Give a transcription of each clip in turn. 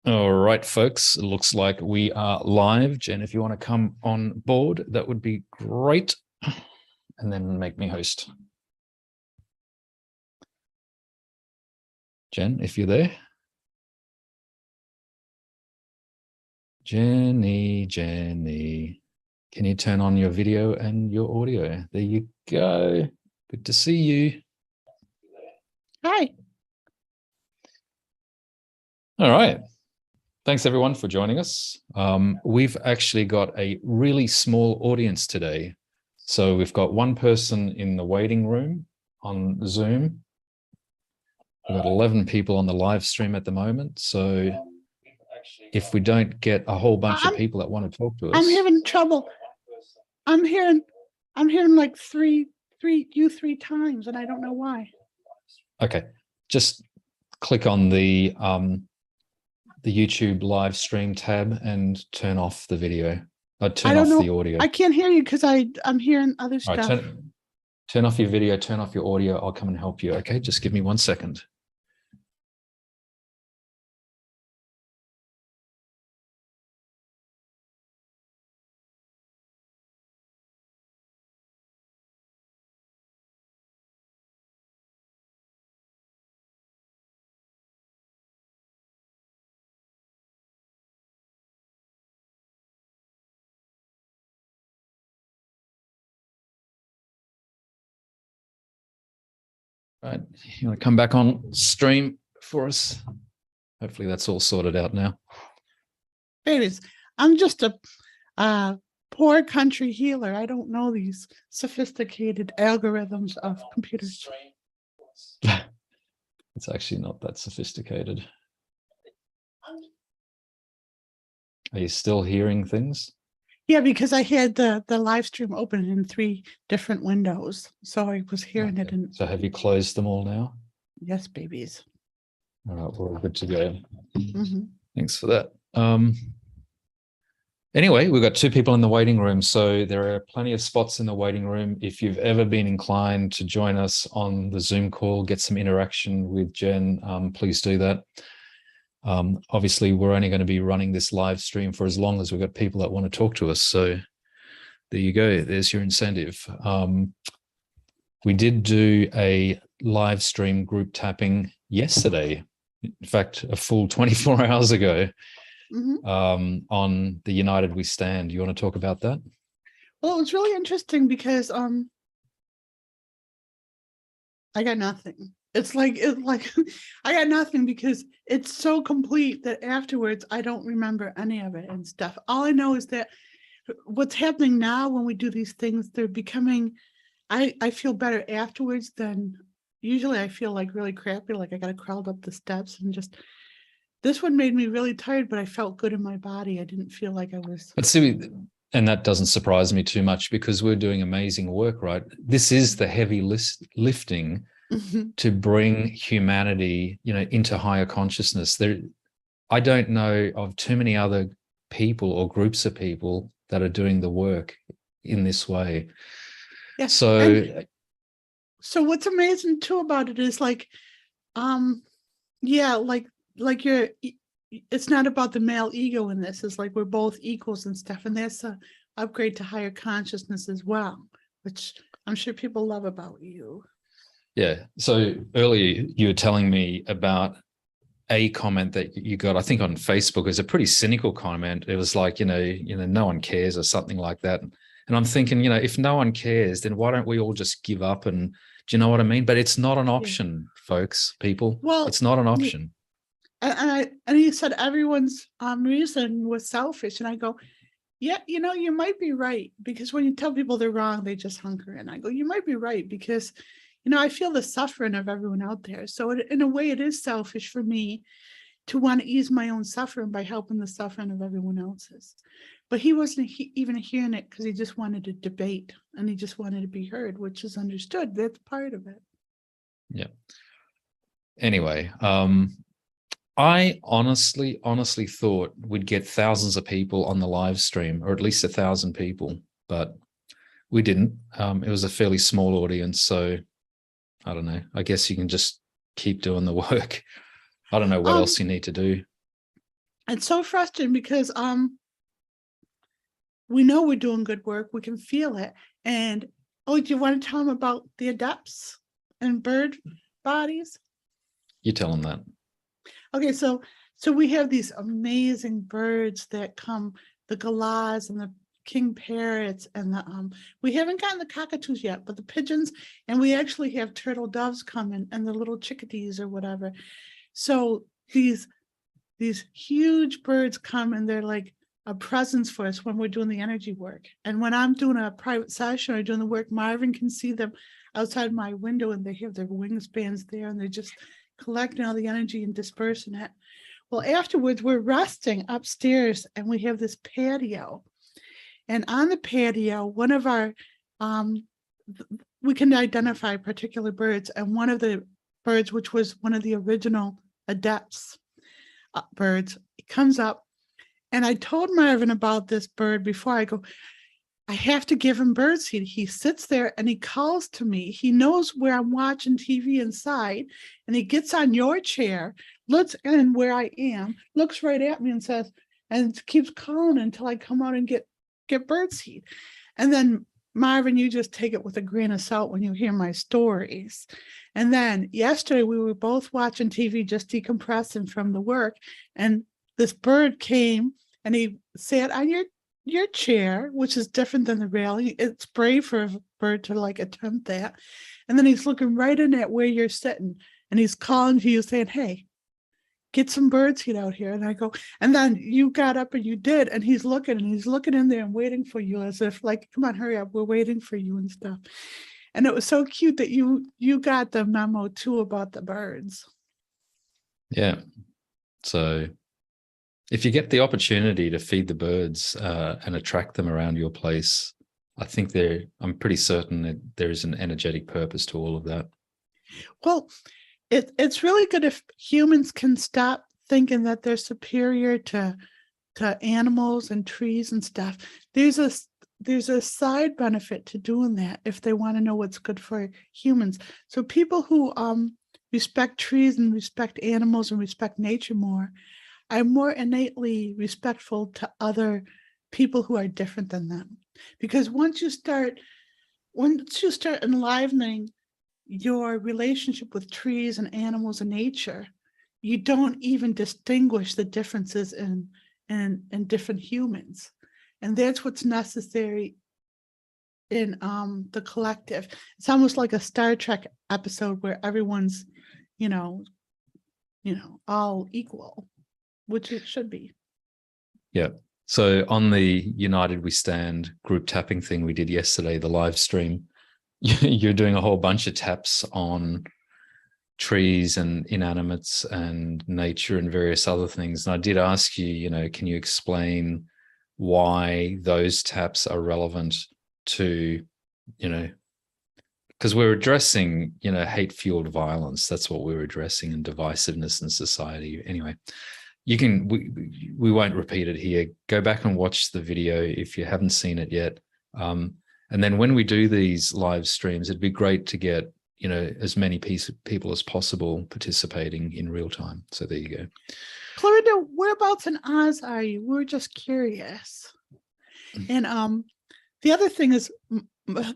All right, folks, it looks like we are live. Jen, if you want to come on board, that would be great. And then make me host. Jen, if you're there. Jenny, can you turn on your video and your audio? There you go. Good to see you. Hi. All right. Thanks, everyone, for joining us. We've actually got a really small audience today. So we've got one person in the waiting room on Zoom. We've got 11 people on the live stream at the moment. So if we don't get a whole bunch of people that want to talk to us. I'm having trouble. I'm hearing like three times, and I don't know why. Okay. Just click on the YouTube live stream tab and turn off the video. Turn off the audio. I can't hear you because I'm hearing other stuff. Right, turn off your video, turn off your audio. I'll come and help you. Okay, just give me 1 second. Right, you want to come back on stream for us? Hopefully that's all sorted out now. Babies, I'm just a poor country healer. I don't know these sophisticated algorithms of computers. It's actually not that sophisticated. Are you still hearing things? Yeah, because I had the live stream open in 3 different windows. So I was hearing it. So have you closed them all now? Yes, babies. All right, we're all good to go. Mm-hmm. Thanks for that. Anyway, we've got 2 people in the waiting room, so there are plenty of spots in the waiting room. If you've ever been inclined to join us on the Zoom call, get some interaction with Jen, please do that. Obviously, we're only going to be running this live stream for as long as we've got people that want to talk to us. So there you go. There's your incentive. We did do a live stream group tapping yesterday. In fact, a full 24 hours ago. Mm-hmm. On the United We Stand. You want to talk about that? Well, it was really interesting because I got nothing. It's like I got nothing because it's so complete that afterwards I don't remember any of it and stuff. All I know is that what's happening now when we do these things, they're becoming, I feel better afterwards than usually. I feel like really crappy, like I gotta crawl up the steps and just. This one made me really tired, but I felt good in my body. I didn't feel like I was. But see, and that doesn't surprise me too much because we're doing amazing work, right? This is the heavy lifting to bring humanity, into higher consciousness. I don't know of too many other people or groups of people that are doing the work in this way. Yeah. So what's amazing too about it is like it's not about the male ego in this. It's like we're both equals and stuff, and that's a upgrade to higher consciousness as well, which I'm sure people love about you. Yeah. So earlier you were telling me about a comment that you got, I think on Facebook. It was a pretty cynical comment. It was like, no one cares or something like that. And I'm thinking, if no one cares, then why don't we all just give up? And do you know what I mean? But it's not an option, folks, people. Well, it's not an option. And he said everyone's reason was selfish. And I go, yeah, you might be right. Because when you tell people they're wrong, they just hunker. And I go, you might be right. Because, I feel the suffering of everyone out there. So in a way, it is selfish for me to want to ease my own suffering by helping the suffering of everyone else's. But he wasn't even hearing it because he just wanted to debate and he just wanted to be heard, which is understood. That's part of it. Yeah. Anyway, I honestly thought we'd get thousands of people on the live stream, or at least 1,000 people, but we didn't. It was a fairly small audience, so I don't know. I guess you can just keep doing the work. I don't know what else you need to do. It's so frustrating because we know we're doing good work. We can feel it. And oh, do you want to tell them about the adepts and bird bodies? You tell them that. Okay, so we have these amazing birds that come, the galahs and the king parrots and the we haven't gotten the cockatoos yet, but the pigeons, and we actually have turtle doves coming and the little chickadees or whatever. So these huge birds come and they're like a presence for us when we're doing the energy work. And when I'm doing a private session or doing the work, Marvin can see them outside my window and they have their wingspans there and they're just collecting all the energy and dispersing it. Well, afterwards, we're resting upstairs and we have this patio. And on the patio, one of our, we can identify particular birds. And one of the birds, which was one of the original adepts birds, it comes up. And I told Marvin about this bird before. I go, I have to give him birdseed. He sits there and he calls to me. He knows where I'm watching TV inside, and he gets on your chair, looks in where I am, looks right at me and says, and keeps calling until I come out and get birdseed. And then Marvin, you just take it with a grain of salt when you hear my stories. And then yesterday we were both watching TV, just decompressing from the work, and this bird came and he sat on your chair, which is different than the railing. It's brave for a bird to like attempt that. And then he's looking right in at where you're sitting and he's calling to you saying, hey, get some birdseed out here. And I go, and then you got up and you did, and he's looking in there and waiting for you as if like, come on, hurry up, we're waiting for you and stuff. And it was so cute that you got the memo too about the birds. Yeah. So if you get the opportunity to feed the birds and attract them around your place, I think I'm pretty certain that there is an energetic purpose to all of that. Well, it's really good if humans can stop thinking that they're superior to animals and trees and stuff. There's a side benefit to doing that if they want to know what's good for humans. So people who respect trees and respect animals and respect nature more are more innately respectful to other people who are different than them. Because once you start enlivening your relationship with trees and animals and nature, you don't even distinguish the differences in different humans. And that's what's necessary in the collective. It's almost like a Star Trek episode where everyone's, all equal, which it should be. Yeah. So on the United We Stand group tapping thing we did yesterday, the live stream, you're doing a whole bunch of taps on trees and inanimates and nature and various other things. And I did ask you, can you explain why those taps are relevant to, because we're addressing, hate-fueled violence. That's what we're addressing, and divisiveness in society. Anyway, we won't repeat it here. Go back and watch the video if you haven't seen it yet. And then when we do these live streams, it'd be great to get, as many people as possible participating in real time. So there you go. Clorinda, whereabouts in Oz are you? We're just curious. And the other thing is,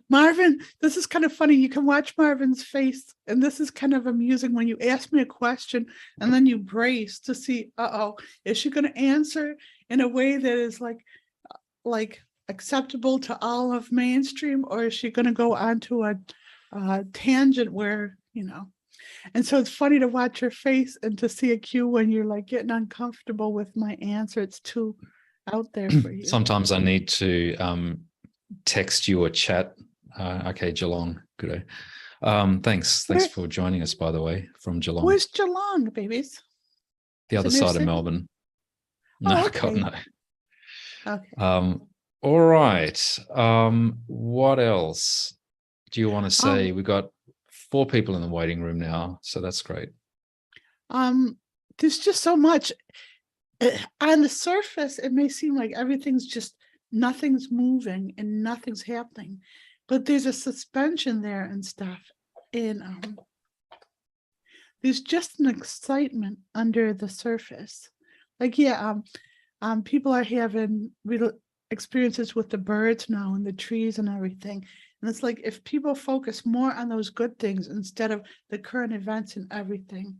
Marvin, this is kind of funny. You can watch Marvin's face, and this is kind of amusing when you ask me a question and then you brace to see, is she going to answer in a way that is like acceptable to all of mainstream, or is she going to go onto a tangent where, and so it's funny to watch your face and to see a cue when you're like getting uncomfortable with my answer. It's too out there for you. Sometimes I need to text you or chat. Okay, Geelong, good. Thanks for joining us, by the way, from Geelong. Where's Geelong, babies? The other side of Melbourne. No, okay. God, no. Okay. All right. What else do you want to say? We've got 4 people in the waiting room now, so that's great. There's just so much. On the surface, it may seem like nothing's moving and nothing's happening, but there's a suspension there and stuff. And there's just an excitement under the surface. Like, yeah, people are having real experiences with the birds now and the trees and everything. And it's like if people focus more on those good things instead of the current events and everything,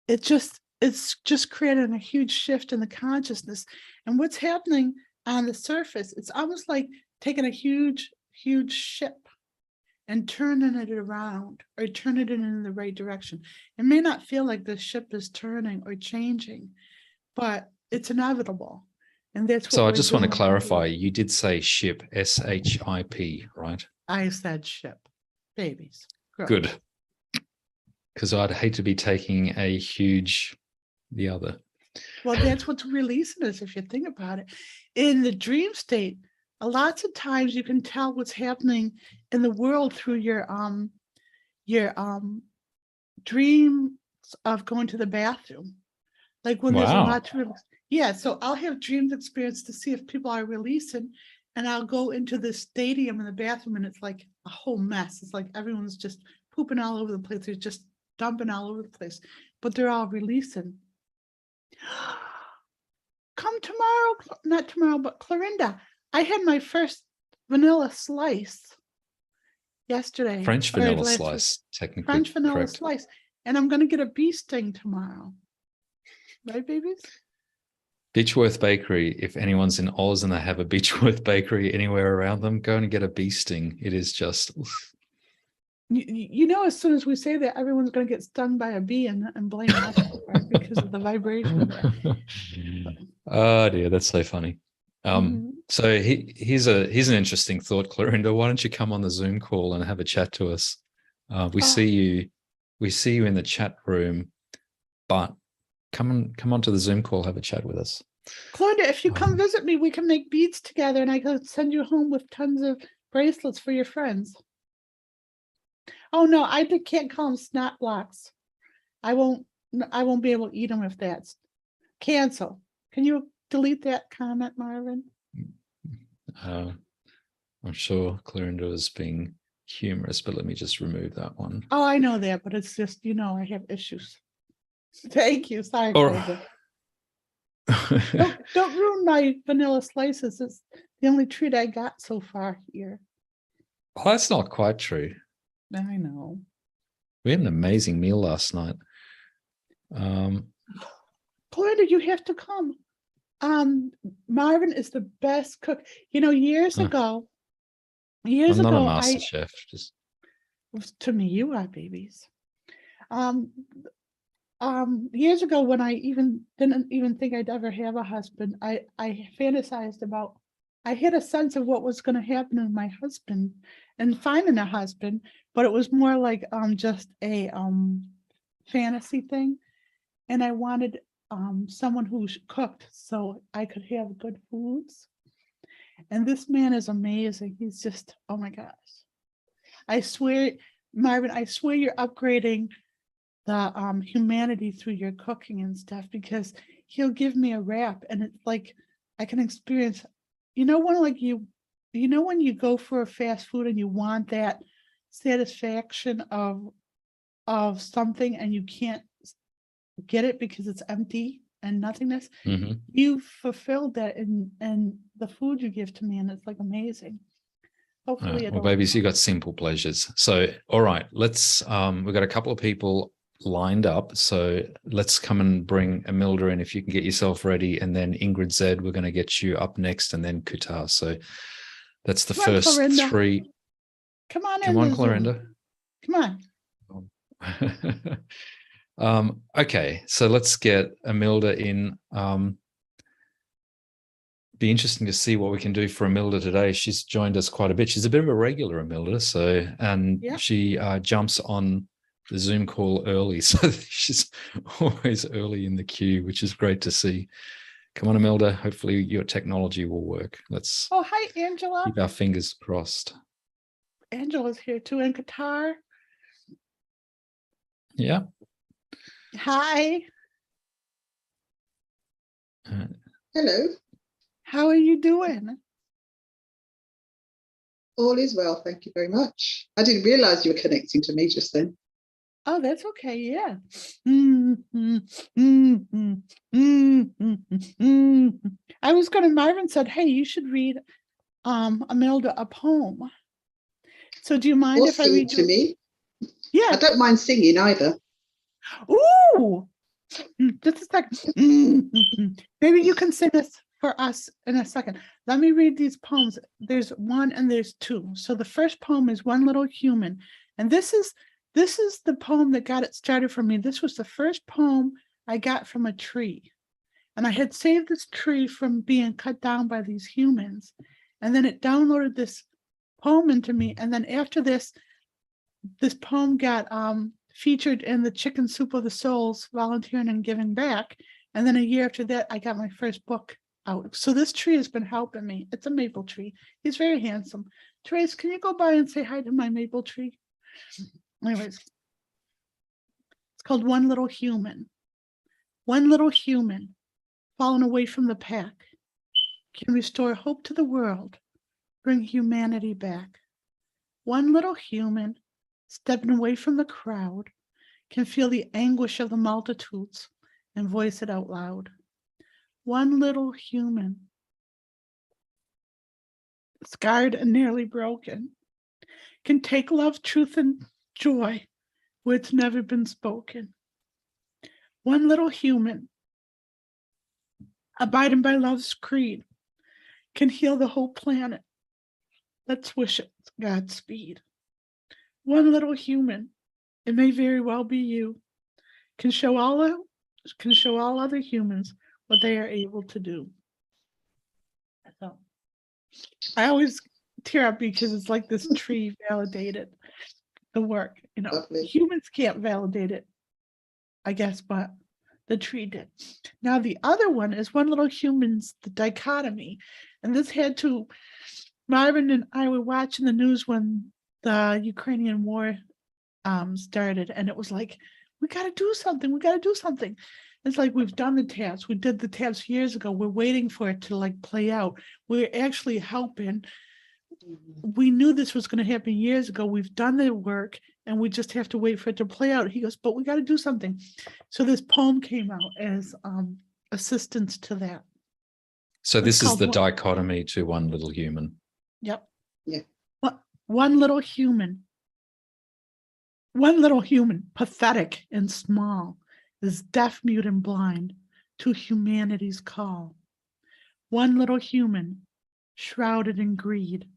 it's just creating a huge shift in the consciousness. And what's happening on the surface, it's almost like taking a huge ship and turning it around or turning it in the right direction. It may not feel like the ship is turning or changing, but it's inevitable. And that's what So I we're just want to doing. clarify, you did say ship, S-H-I-P, right? I said ship. Babies. Girls. Good. Because I'd hate to be taking a huge, the other. Well, that's what's releasing us, if you think about it. In the dream state, a lots of times you can tell what's happening in the world through your dreams of going to the bathroom. Like when there's a Wow. lot to, yeah, so I'll have dreams experience to see if people are releasing, and I'll go into the stadium in the bathroom and it's like a whole mess. It's like everyone's just pooping all over the place. They're just dumping all over the place, but they're all releasing. Come tomorrow, not tomorrow, but Clorinda, I had my first vanilla slice yesterday. French vanilla slice, technically French vanilla correct. slice. And I'm going to get a bee sting tomorrow. Right, babies? Beechworth Bakery, if anyone's in Oz and they have a Beechworth Bakery anywhere around them, go and get a bee sting. It is just... You know, as soon as we say that, everyone's going to get stung by a bee and blame us for it because of the vibration. Oh dear, that's so funny. So here's an interesting thought, Clorinda. Why don't you come on the Zoom call and have a chat to us? We see you in the chat room, but come onto the Zoom call, have a chat with us. Clorinda, if you come visit me, we can make beads together and I can send you home with tons of bracelets for your friends. Oh no, I can't call them snot blocks. I won't be able to eat them if that's cancel. Can you delete that comment, Marvin? I'm sure Clorinda was being humorous, but let me just remove that one. Oh, I know that, but it's just, you know, I have issues. Thank you. Sorry, Clorinda. Don't ruin my vanilla slices. It's the only treat I got so far here. Oh, that's not quite true. I know. We had an amazing meal last night. Clorinda, you have to come. Marvin is the best cook. You know, years ago, I'm not a master chef. Just to me, you are, babies. Years ago, when I didn't even think I'd ever have a husband, I fantasized about, I had a sense of what was going to happen to my husband and finding a husband, but it was more like just a fantasy thing. And I wanted someone who cooked so I could have good foods. And this man is amazing. He's just, oh my gosh. I swear, Marvin, I swear you're upgrading the humanity through your cooking and stuff, because he'll give me a wrap and it's like I can experience, you know, when you go for a fast food and you want that satisfaction of something and you can't get it because it's empty and nothingness. You fulfilled that in the food you give to me, and it's like amazing. Hopefully well, babies, you got simple pleasures. So all right, let's we've got a couple of people lined up, so let's come and bring Emilda in if you can get yourself ready, and then Ingrid Z, we're going to get you up next, and then Kutar. So that's the first three. Come on, Clorinda. Come on. Okay, so let's get Emilda in. Be interesting to see what we can do for Emilda today. She's joined us quite a bit. She's a bit of a regular, Emilda, so she jumps on the Zoom call early, so she's always early in the queue, which is great to see. Come on, Emilda. Hopefully your technology will work. Let's hi, Angela. Keep our fingers crossed. Angela's here too in Qatar. Yeah. Hi. Hello. How are you doing? All is well, thank you very much. I didn't realize you were connecting to me just then. Oh, that's okay. Yeah. I was going to, Marvin said, hey, you should read Imelda a poem. So do you mind if I read to me? Yeah. I don't mind singing either. Ooh, just a second. Maybe you can sing this for us in a second. Let me read these poems. There's one and there's two. So the first poem is One Little Human. And this is the poem that got it started for me. This was the first poem I got from a tree. And I had saved this tree from being cut down by these humans. And then it downloaded this poem into me. And then after this poem got featured in the Chicken Soup of the Souls, Volunteering and Giving Back. And then a year after that, I got my first book out. So this tree has been helping me. It's a maple tree. He's very handsome. Trace, can you go by and say hi to my maple tree? Anyways, it's called One Little Human. One little human, fallen away from the pack, can restore hope to the world, bring humanity back. One little human, stepping away from the crowd, can feel the anguish of the multitudes and voice it out loud. One little human, scarred and nearly broken, can take love, truth, and joy where it's never been spoken. One little human, abiding by love's creed, can heal the whole planet. Let's wish it Godspeed. One little human, it may very well be you, can show all other humans what they are able to do. So I always tear up because it's like this tree validated the work. You know, Lovely. Humans can't validate it, I guess, but the tree did. Now the other one is One Little Human's The Dichotomy. And this had to, Marvin and I were watching the news when the Ukrainian war started, and it was like, we got to do something. We got to do something. It's like, we've done the tabs. We did the tabs years ago. We're waiting for it to like play out. We're actually helping. We knew this was going to happen years ago. We've done the work and we just have to wait for it to play out. He goes, but we got to do something. So this poem came out as assistance to that. So this is the dichotomy to One Little Human. Yep. Yeah. One little human. One little human, pathetic and small, is deaf, mute, and blind to humanity's call. One little human, shrouded in greed,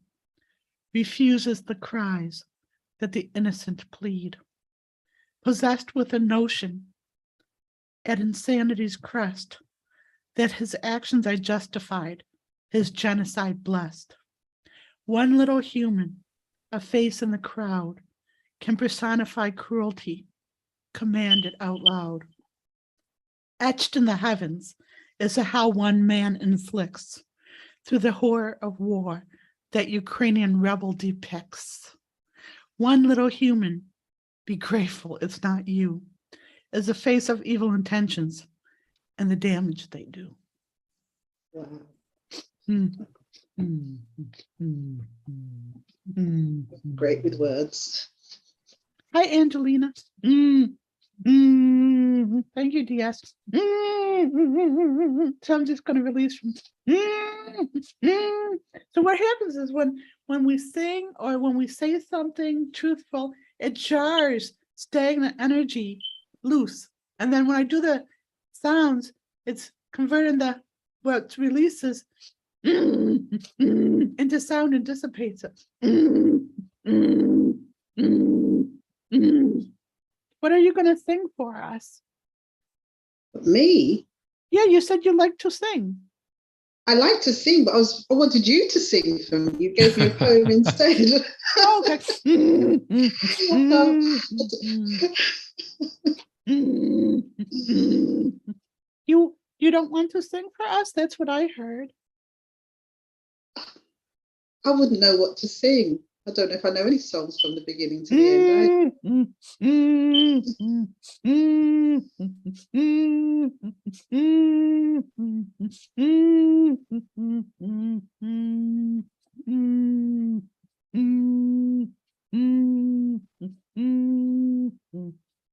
refuses the cries that the innocent plead. Possessed with a notion at insanity's crest that his actions are justified, his genocide blessed. One little human, a face in the crowd, can personify cruelty, command it out loud. Etched in the heavens is how one man inflicts through the horror of war that Ukrainian rebel depicts. One little human, be grateful it's not you, is the face of evil intentions and the damage they do. Wow. Great with words. Hi, Angelina. Thank you, DS. So I'm just going to release from. So what happens is when we sing or when we say something truthful, it jars stagnant energy loose. And then when I do the sounds, it's converting what releases into sound and dissipates it. What are you going to sing for us? Me? Yeah, you said you like to sing. I like to sing, but I wanted you to sing for me. You gave me a poem instead. Oh, okay. You don't want to sing for us? That's what I heard. I wouldn't know what to sing. I don't know if I know any songs from the beginning to the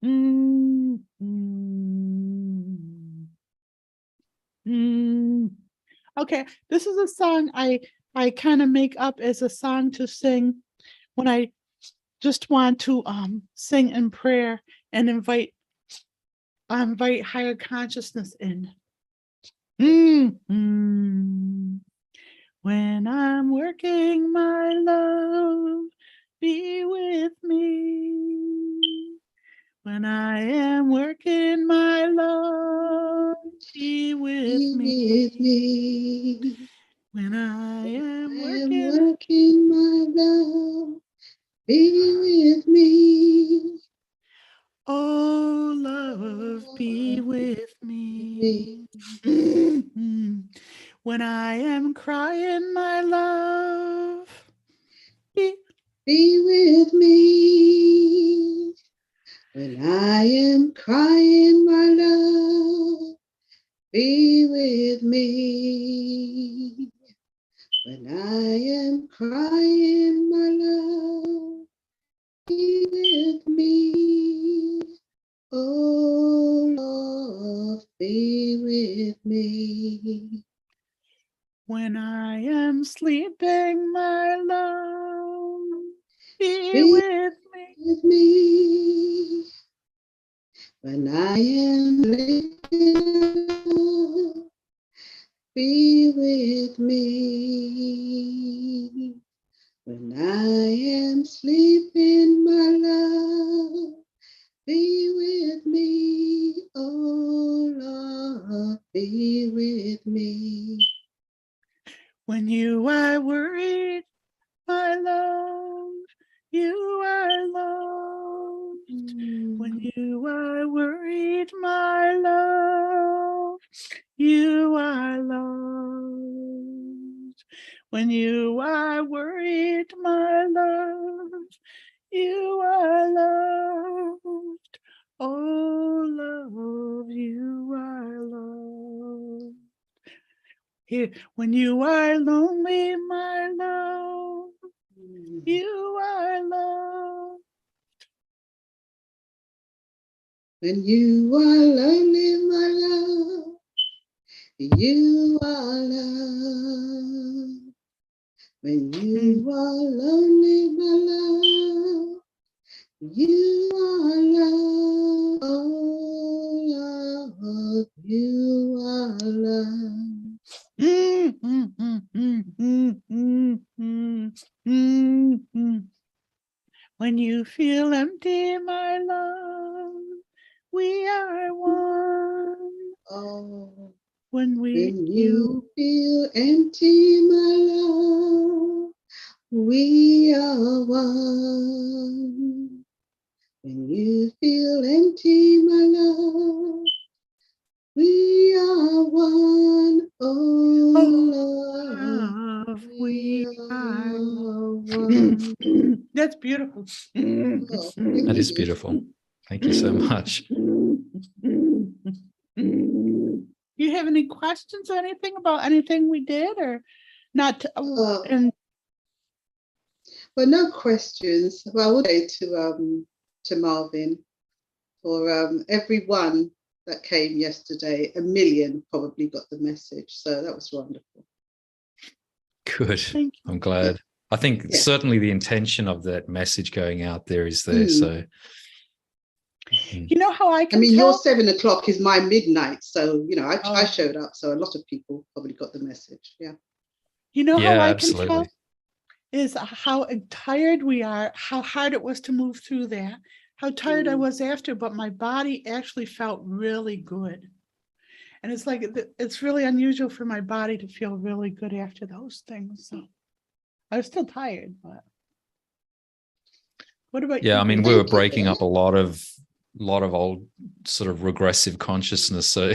Okay, this is a song I kind of make up as a song to sing when I just want to sing in prayer and invite higher consciousness in. When I'm working, my love, be with me. When I am working, my love, be with me. When I am working, my love, be with me. Oh, love, be with me. When I am crying, my love, be with me. When I am crying, my love, be with me. When I am crying, my love, be with me. Oh, love, be with me. When I am sleeping, my love, be with me. With me. When I am sleeping, be with me. When I am sleeping, my love, be with me. Oh, love, be with me. When you are worried, my love, you are loved. When you are worried, my love, you are loved. When you are worried, my love, you are loved. Oh, love, you are loved. Here, when you are lonely, my love, you are loved. When you are lonely, my love, you are loved. When you are lonely, my love, you are loved. Oh, love, you are loved. When you feel empty, my love, we are one. Oh, When you feel empty, my love, we are one. When you feel empty, my love, we are one. Oh, love, we are one. That's beautiful. Oh, That is beautiful. Thank you so much. Do you have any questions or anything about anything we did or not? Well, no questions. Well, I would say to Marvin, for everyone that came yesterday, 1 million probably got the message. So that was wonderful. Good. I'm glad. I think certainly the intention of that message going out there is there. So, you know how I can I mean, tell? your 7 o'clock is my midnight. So, you know, I showed up. So a lot of people probably got the message. Yeah. You know how I can absolutely. tell? Is how tired we are, how hard it was to move through that, how tired I was after, but my body actually felt really good. And it's like, it's really unusual for my body to feel really good after those things. So I was still tired, but what about you? I mean, we were breaking up a lot of old sort of regressive consciousness. So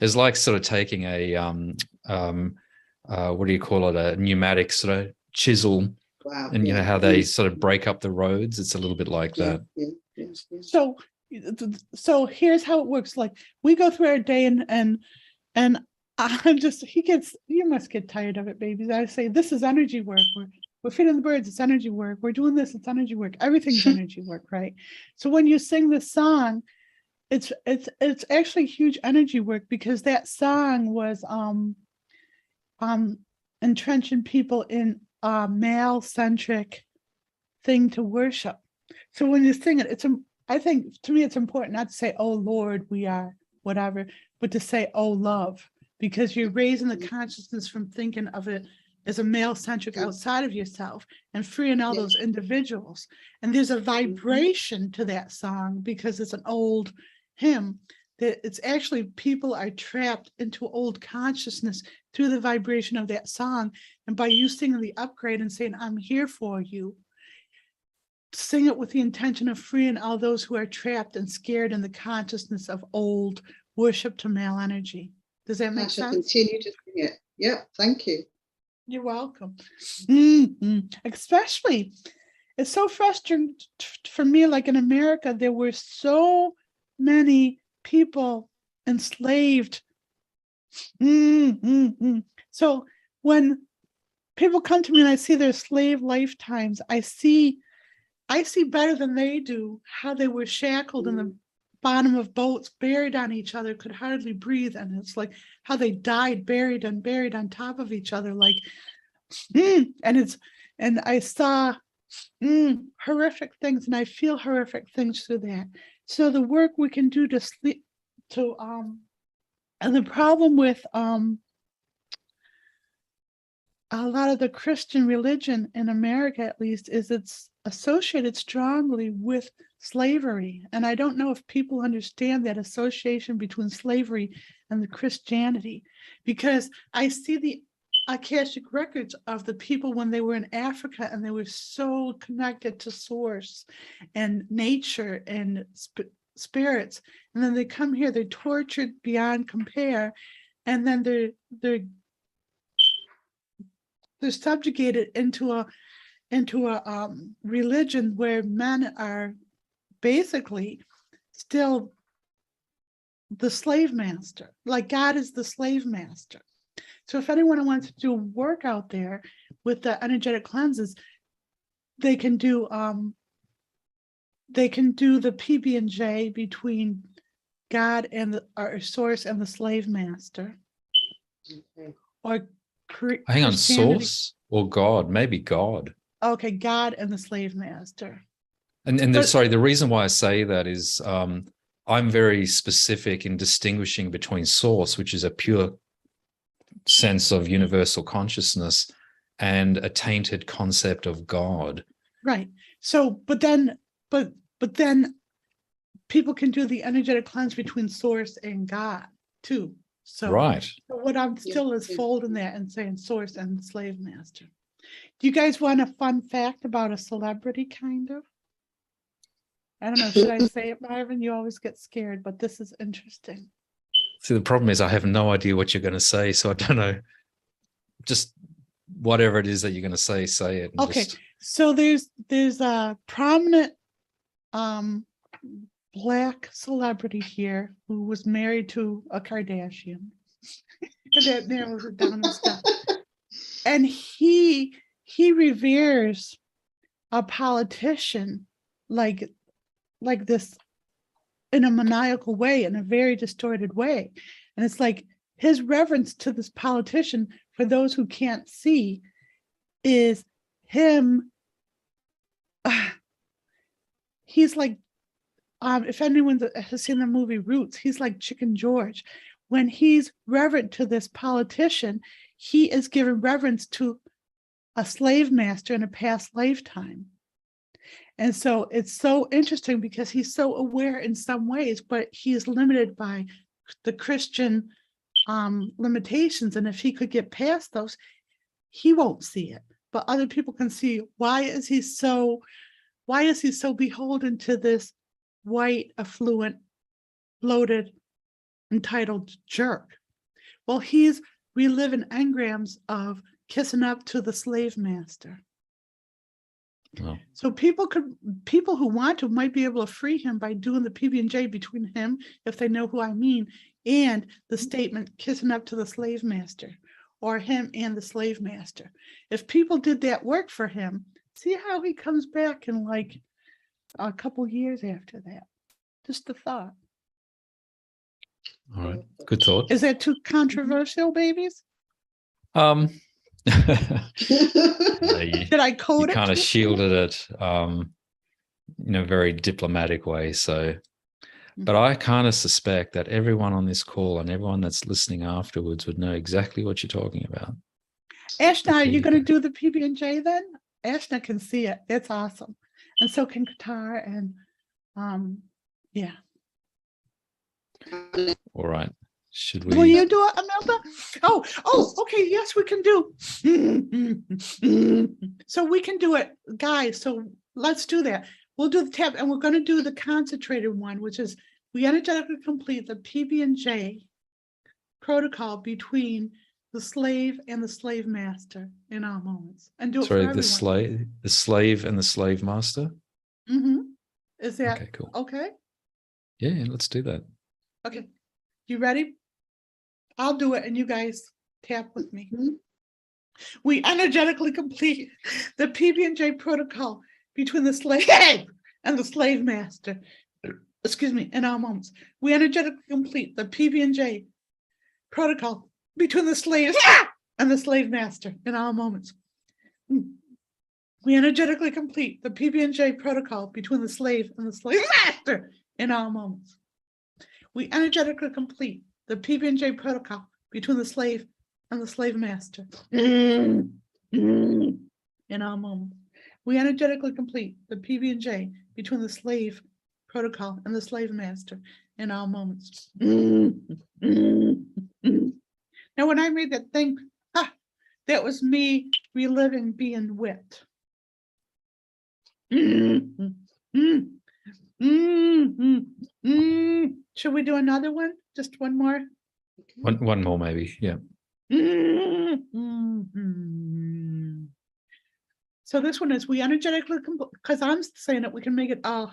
there's like sort of taking a what do you call it? A pneumatic sort of chisel. Wow. And you know how they sort of break up the roads? It's a little bit like that. So here's how it works. Like we go through our day and I'm just, you must get tired of it, babies. I say, this is energy work. We're feeding the birds, it's energy work. We're doing this, it's energy work. Everything's energy work, right? So when you sing this song, it's actually huge energy work because that song was entrenching people in a male-centric thing to worship. So when you sing it, I think to me it's important not to say, oh Lord, we are whatever, but to say, oh love, because you're raising the consciousness from thinking of it as a male-centric outside of yourself and freeing all those individuals. And there's a vibration to that song because it's an old hymn that it's actually people are trapped into old consciousness through the vibration of that song. And by you singing the upgrade and saying, I'm here for you, sing it with the intention of freeing all those who are trapped and scared in the consciousness of old worship to male energy. Does that make sense? Continue to sing it. Yeah, thank you. You're welcome. Especially, it's so frustrating for me, like in America, there were so many people enslaved. So when people come to me and I see their slave lifetimes, I see better than they do how they were shackled in the bottom of boats, buried on each other, could hardly breathe. And it's like how they died buried on top of each other, like, and I saw horrific things, and I feel horrific things through that. So the work we can do to sleep, and the problem with a lot of the Christian religion in America, at least, is it's associated strongly with slavery. And I don't know if people understand that association between slavery and the Christianity, because I see the Akashic records of the people when they were in Africa and they were so connected to source and nature and spirits. And then they come here, they're tortured beyond compare. And then they're subjugated into a religion where men are basically still the slave master, like God is the slave master. So if anyone wants to do work out there with the energetic cleanses, they can do the PB&J between God and our source and the slave master. Okay. Or hang on, source or God? Maybe God. Okay, God and the slave master. And sorry, the reason why I say that is I'm very specific in distinguishing between source, which is a pure sense of universal consciousness, and a tainted concept of God. Right. So, but then people can do the energetic cleanse between source and God too. So, right. So what I'm still is folding that and saying source and slave master. Do you guys want a fun fact about a celebrity, kind of? I don't know. Should I say it, Marvin? You always get scared, but this is interesting. See, the problem is I have no idea what you're going to say, so I don't know. Just whatever it is that you're going to say it. Okay, so there's a prominent Black celebrity here who was married to a Kardashian. That narrows it down and stuff. And he reveres a politician like this in a maniacal way, in a very distorted way. And it's like his reverence to this politician, for those who can't see, is him. He's like, if anyone has seen the movie Roots, he's like Chicken George. When he's reverent to this politician, he is giving reverence to a slave master in a past lifetime. And so it's so interesting because he's so aware in some ways, but he is limited by the Christian limitations. And if he could get past those, he won't see it. But other people can see, why is he so beholden to this white, affluent, bloated, entitled jerk? Well, he's reliving engrams of kissing up to the slave master. Oh. So people who want to might be able to free him by doing the PB&J between him, if they know who I mean, and the statement kissing up to the slave master, or him and the slave master. If people did that work for him, see how he comes back in like a couple years after that. Just a thought. All right, good thought. Is that too controversial, babies? Um, you Did I code it? kind of shielded it in a very diplomatic way. So, but I kind of suspect that everyone on this call and everyone that's listening afterwards would know exactly what you're talking about. Ashna, are you going to do the PB&J then? Ashna can see it. That's awesome. And so can Qatar. And yeah. All right. Should we? Will you do it, Imelda? Oh, okay. Yes, we can do. So we can do it, guys. So let's do that. We'll do the tab, and we're going to do the concentrated one, which is we energetically complete the PB&J protocol between the slave and the slave master in our moments, and do it for everyone. The slave and the slave master. Is that okay? Cool. Okay. Yeah, let's do that. Okay, you ready? I'll do it, and you guys tap with me. We energetically complete the PB&J protocol between the slave and the slave master. Excuse me, in our moments. We energetically complete the PB&J protocol between the slave and the slave master in our moments. We energetically complete the PB&J protocol between the slave and the slave master in our moments. We energetically complete the PB&J protocol between the slave and the slave master in our moments. We energetically complete the PB&J between the slave protocol and the slave master in our moments. Now, when I made that thing, that was me reliving being whipped. Should we do another one? Just one more? One more, maybe. Yeah. So this one is we energetically, because I'm saying it, we can make it all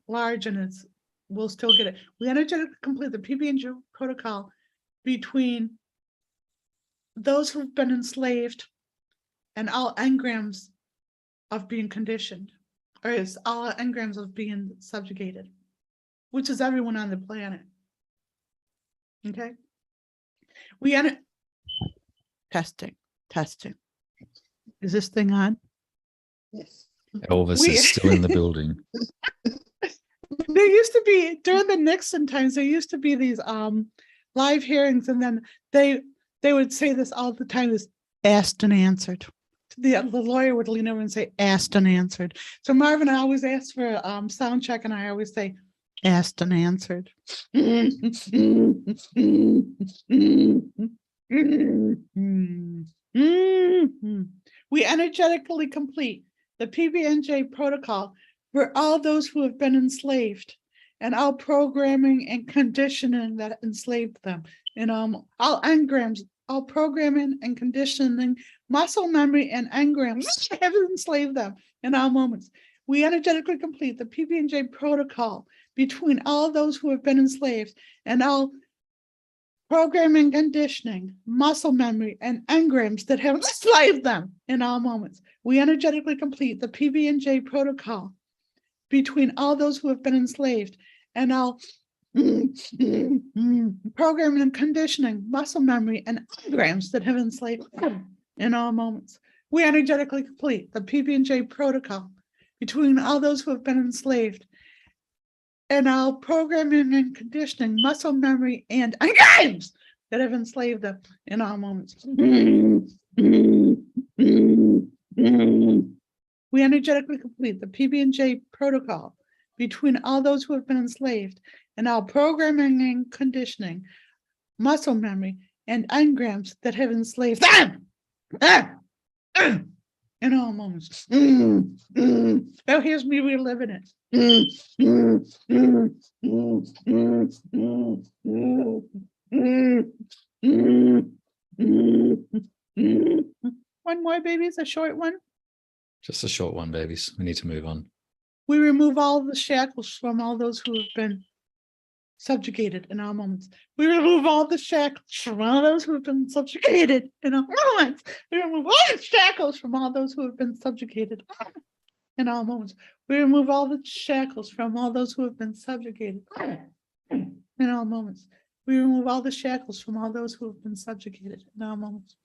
large, and we'll still get it. We energetically complete the PB&J protocol between those who've been enslaved and all engrams of being conditioned, or is all engrams of being subjugated, which is everyone on the planet. Okay. We testing. Is this thing on? Yes. Elvis is still in the building. There used to be, during the Nixon times, there used to be these live hearings, and then they would say this all the time, is asked and answered. The lawyer would lean over and say asked and answered. So Marvin, I always ask for sound check, and I always say asked and answered. We energetically complete the PB&J protocol for all those who have been enslaved and all programming and conditioning that enslaved them. And all engrams, all programming and conditioning, muscle memory and engrams have enslaved them in all moments. We energetically complete the PB&J protocol between all those who have been enslaved and all programming, conditioning, muscle memory, and engrams that have enslaved them in all moments. We energetically complete the PB&J protocol between all those who have been enslaved and all programming and conditioning, muscle memory, and engrams that have enslaved them in all moments. We energetically complete the PB&J protocol between all those who have been enslaved and all programming and conditioning, muscle memory, and engrams that have enslaved them in all moments. We energetically complete the PB&J protocol between all those who have been enslaved and all programming and conditioning, muscle memory, and engrams that have enslaved them in all moments. Now here's me reliving it. One more, babies, a short one. Just a short one, babies. We need to move on. We remove all the shackles from all those who have been subjugated in our moments. We remove all the shackles from all those who have been subjugated in our moments. We remove all the shackles from all those who have been subjugated in our moments. We remove all the shackles from all those who have been subjugated in our moments. We remove all the shackles from all those who have been subjugated in our moments.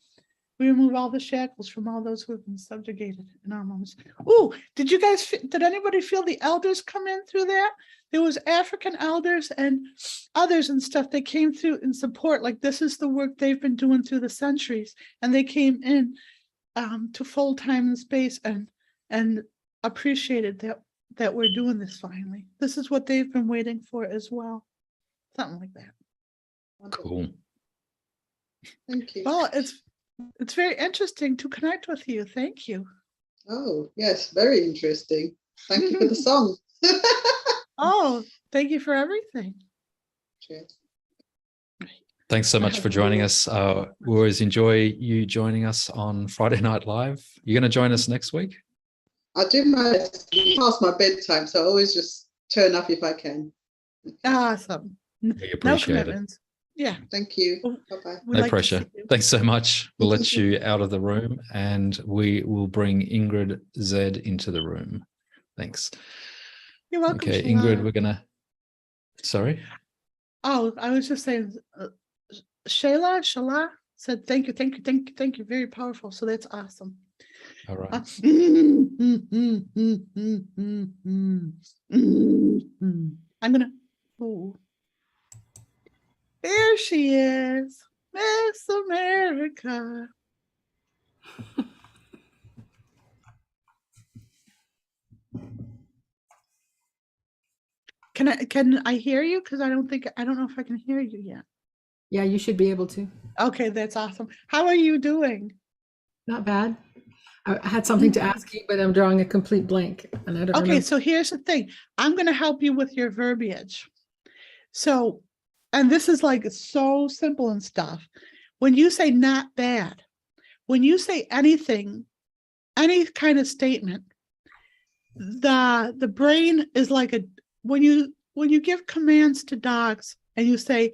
We remove all the shackles from all those who have been subjugated in our moments. Ooh, did you guys, did anybody feel the elders come in through that? There was African elders and others and stuff that came through in support. Like this is the work they've been doing through the centuries. And they came in to full time and space and appreciated that we're doing this finally. This is what they've been waiting for as well. Something like that. Cool. Thank you. Well, it's very interesting to connect with you. Thank you. Oh, yes, very interesting. Thank you for the song. Oh, thank you for everything. Cheers. Thanks so much for joining us. We always enjoy you joining us on Friday Night Live. You're going to join us next week? I do my best past my bedtime, so I always just turn up if I can. Awesome. We No appreciate it. commitments. Yeah. Thank you. Oh, Bye-bye. we'd No like to pressure. see you. Thanks so much. We'll let you out of the room and we will bring Ingrid Z into the room. Thanks. You're welcome. Okay, Shala. Ingrid, we're gonna. Sorry. Oh, I was just saying, Shala said thank you, thank you, thank you, thank you. Very powerful. So that's awesome. All right. I'm gonna. Oh, there she is, Miss America. Can I hear you? Because I don't know if I can hear you yet. Yeah, you should be able to. Okay, that's awesome. How are you doing? Not bad. I had something to ask you, but I'm drawing a complete blank, and I don't Okay, remember. so here's the thing. I'm going to help you with your verbiage. So, and this is like so simple and stuff. When you say not bad, when you say anything, any kind of statement, the brain is like when you give commands to dogs and you say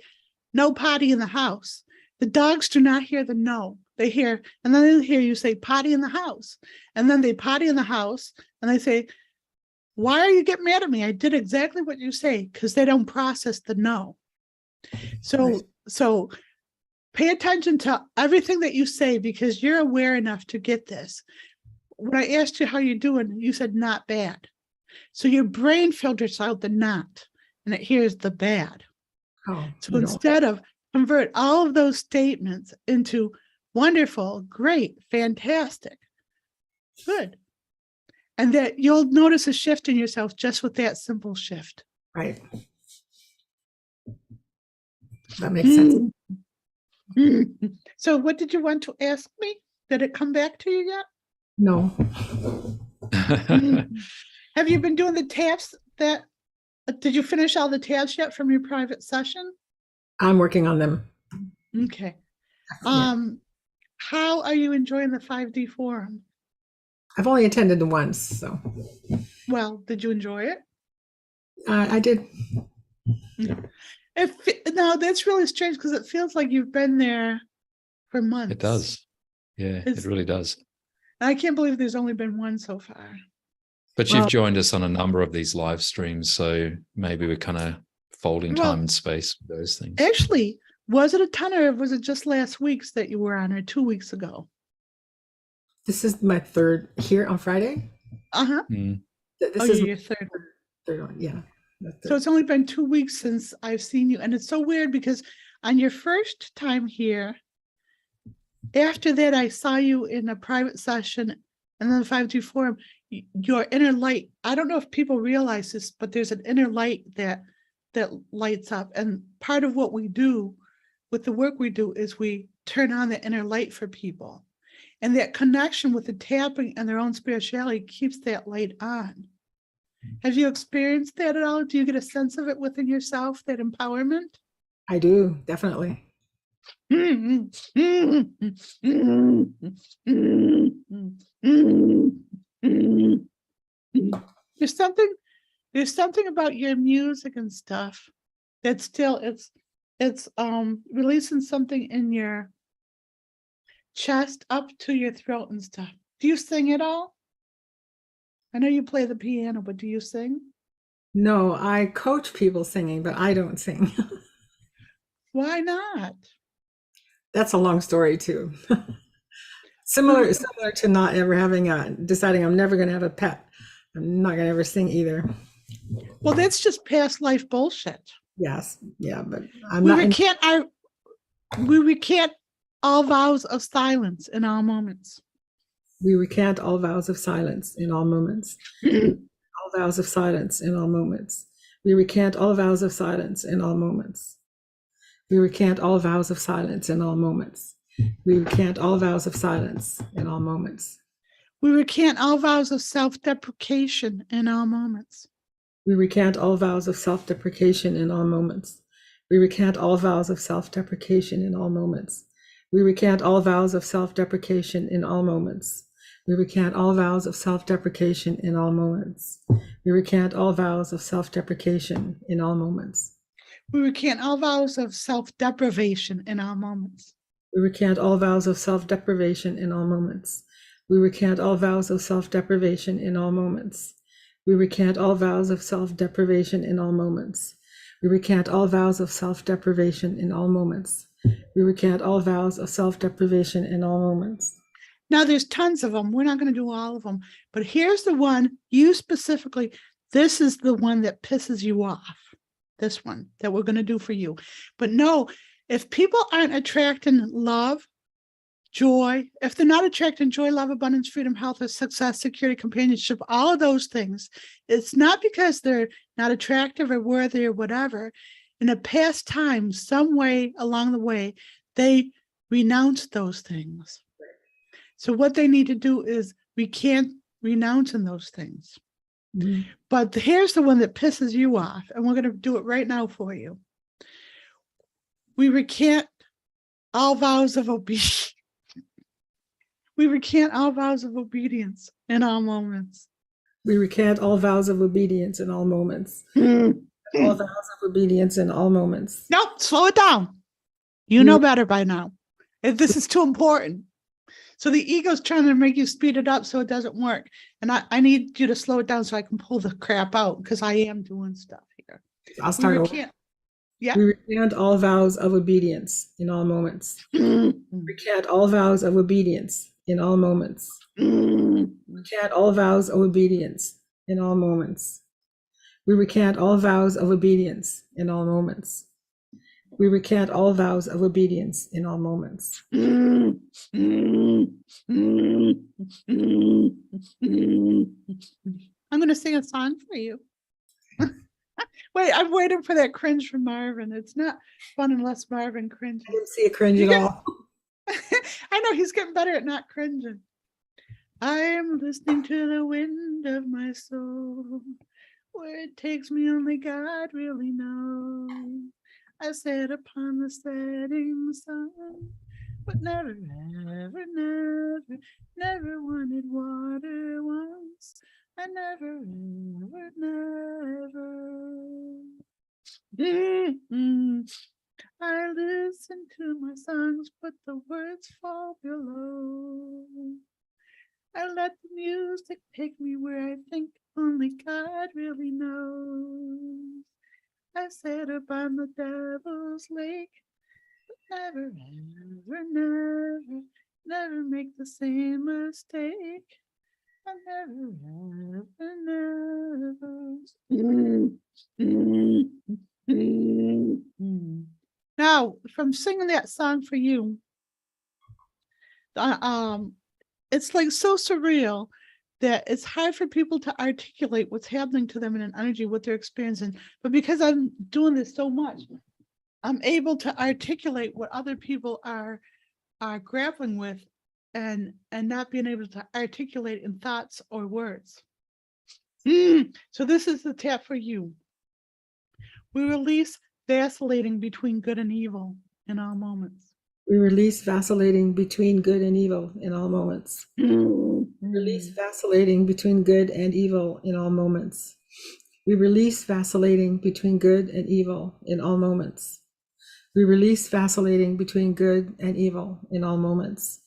no potty in the house, the dogs do not hear the no. They hear, and then they hear you say potty in the house. And then they potty in the house and they say, why are you getting mad at me? I did exactly what you say, because they don't process the no. So pay attention to everything that you say, because you're aware enough to get this. When I asked you how you're doing, you said not bad. So your brain filters out the not and it hears the bad. Oh, So no. instead of convert all of those statements into wonderful, great, fantastic, good. And that you'll notice a shift in yourself just with that simple shift. Right. That makes sense. So what did you want to ask me? Did it come back to you yet? No. Have you been doing the tabs did you finish all the tabs yet from your private session? I'm working on them. Okay. Yeah. How are you enjoying the 5D forum? I've only attended the once, so Well, did you enjoy it? I did. No, that's really strange because it feels like you've been there for months. It does. Yeah, it really does. I can't believe there's only been one so far. But Well- you've joined us on a number of these live streams, so maybe we're kind of folding time and space with those things. Actually, was it a ton or was it just last week's that you were on, or 2 weeks ago? This is my third here on Friday. Uh-huh. This Oh, is your third. third one. Yeah. So it's only been 2 weeks since I've seen you. And it's so weird because on your first time here, after that, I saw you in a private session and then the 5G forum, your inner light. I don't know if people realize this, but there's an inner light that lights up. And part of what we do with the work we do is we turn on the inner light for people. And that connection with the tapping and their own spirituality keeps that light on. Have you experienced that at all? Do you get a sense of it within yourself, that empowerment? I do, definitely. There's something about your music and stuff that still it's releasing something in your chest up to your throat and stuff. Do you sing at all? I know you play the piano, but do you sing? No, I coach people singing, but I don't sing. Why not? That's a long story too. Similar to not ever having deciding I'm never going to have a pet. I'm not going to ever sing either. Well, that's just past life bullshit. Yes, yeah, but We recant all vows of silence in all moments. We recant all vows of silence in all moments. All vows of silence in all moments. We recant all vows of silence in all moments. We recant all vows of silence in all moments. We recant all vows of silence in all moments. We recant all vows of self-deprecation in all moments. We recant all vows of self-deprecation in all moments. We recant all vows of self-deprecation in all moments. We recant all vows of self-deprecation in all moments. We recant all vows of self-deprecation in all moments. We recant all vows of self-deprecation in all moments. We recant all vows of self-deprivation in all moments. We recant all vows of self-deprivation in all moments. We recant all vows of self-deprivation in all moments. We recant all vows of self-deprivation in all moments. We recant all vows of self-deprivation in all moments. We recant all vows of self-deprivation in all moments. Now there's tons of them. We're not going to do all of them, but here's the one, you specifically, this is the one that pisses you off. This one that we're going to do for you. But no, if people aren't attracting love, joy, if they're not attracting joy, love, abundance, freedom, health, success, security, companionship, all of those things, it's not because they're not attractive or worthy or whatever. In a past time, some way along the way, they renounced those things. So what they need to do is recant renouncing those things. Mm-hmm. But here's the one that pisses you off, and we're going to do it right now for you. We recant all vows of obedience. We recant all vows of obedience in all moments. We recant all vows of obedience in all moments. All vows of obedience in all moments. Nope, slow it down. You know better by now. This is too important. So the ego's trying to make you speed it up so it doesn't work. And I need you to slow it down so I can pull the crap out, because I am doing stuff here. I'll start over. Yeah. We recant all vows of obedience in all moments. Recant all vows of obedience in all moments. Recant all vows of obedience in all moments. We recant all vows of obedience in all moments. We recant all vows of obedience in all moments. I'm going to sing a song for you. Wait, I'm waiting for that cringe from Marvin. It's not fun unless Marvin cringes. I didn't see a cringe at all. I know, he's getting better at not cringing. I am listening to the wind of my soul. Where it takes me, only God really knows. I sat upon the setting sun, but never, ever, never, never wanted water once. I never, ever, never. I listen to my songs, but the words fall below. I let the music take me where I think only God really knows. I sat upon the devil's lake, but never, ever, never, never make the same mistake. I never, ever, never. Now, from singing that song for you, it's like so surreal that it's hard for people to articulate what's happening to them in an energy, what they're experiencing. But because I'm doing this so much, I'm able to articulate what other people are grappling with and not being able to articulate in thoughts or words. So this is the tap for you. We release vacillating between good and evil in all moments. We release vacillating between good and evil in all moments. We release vacillating between good and evil in all moments. We release vacillating between good and evil in all moments. We release vacillating between good and evil in all moments.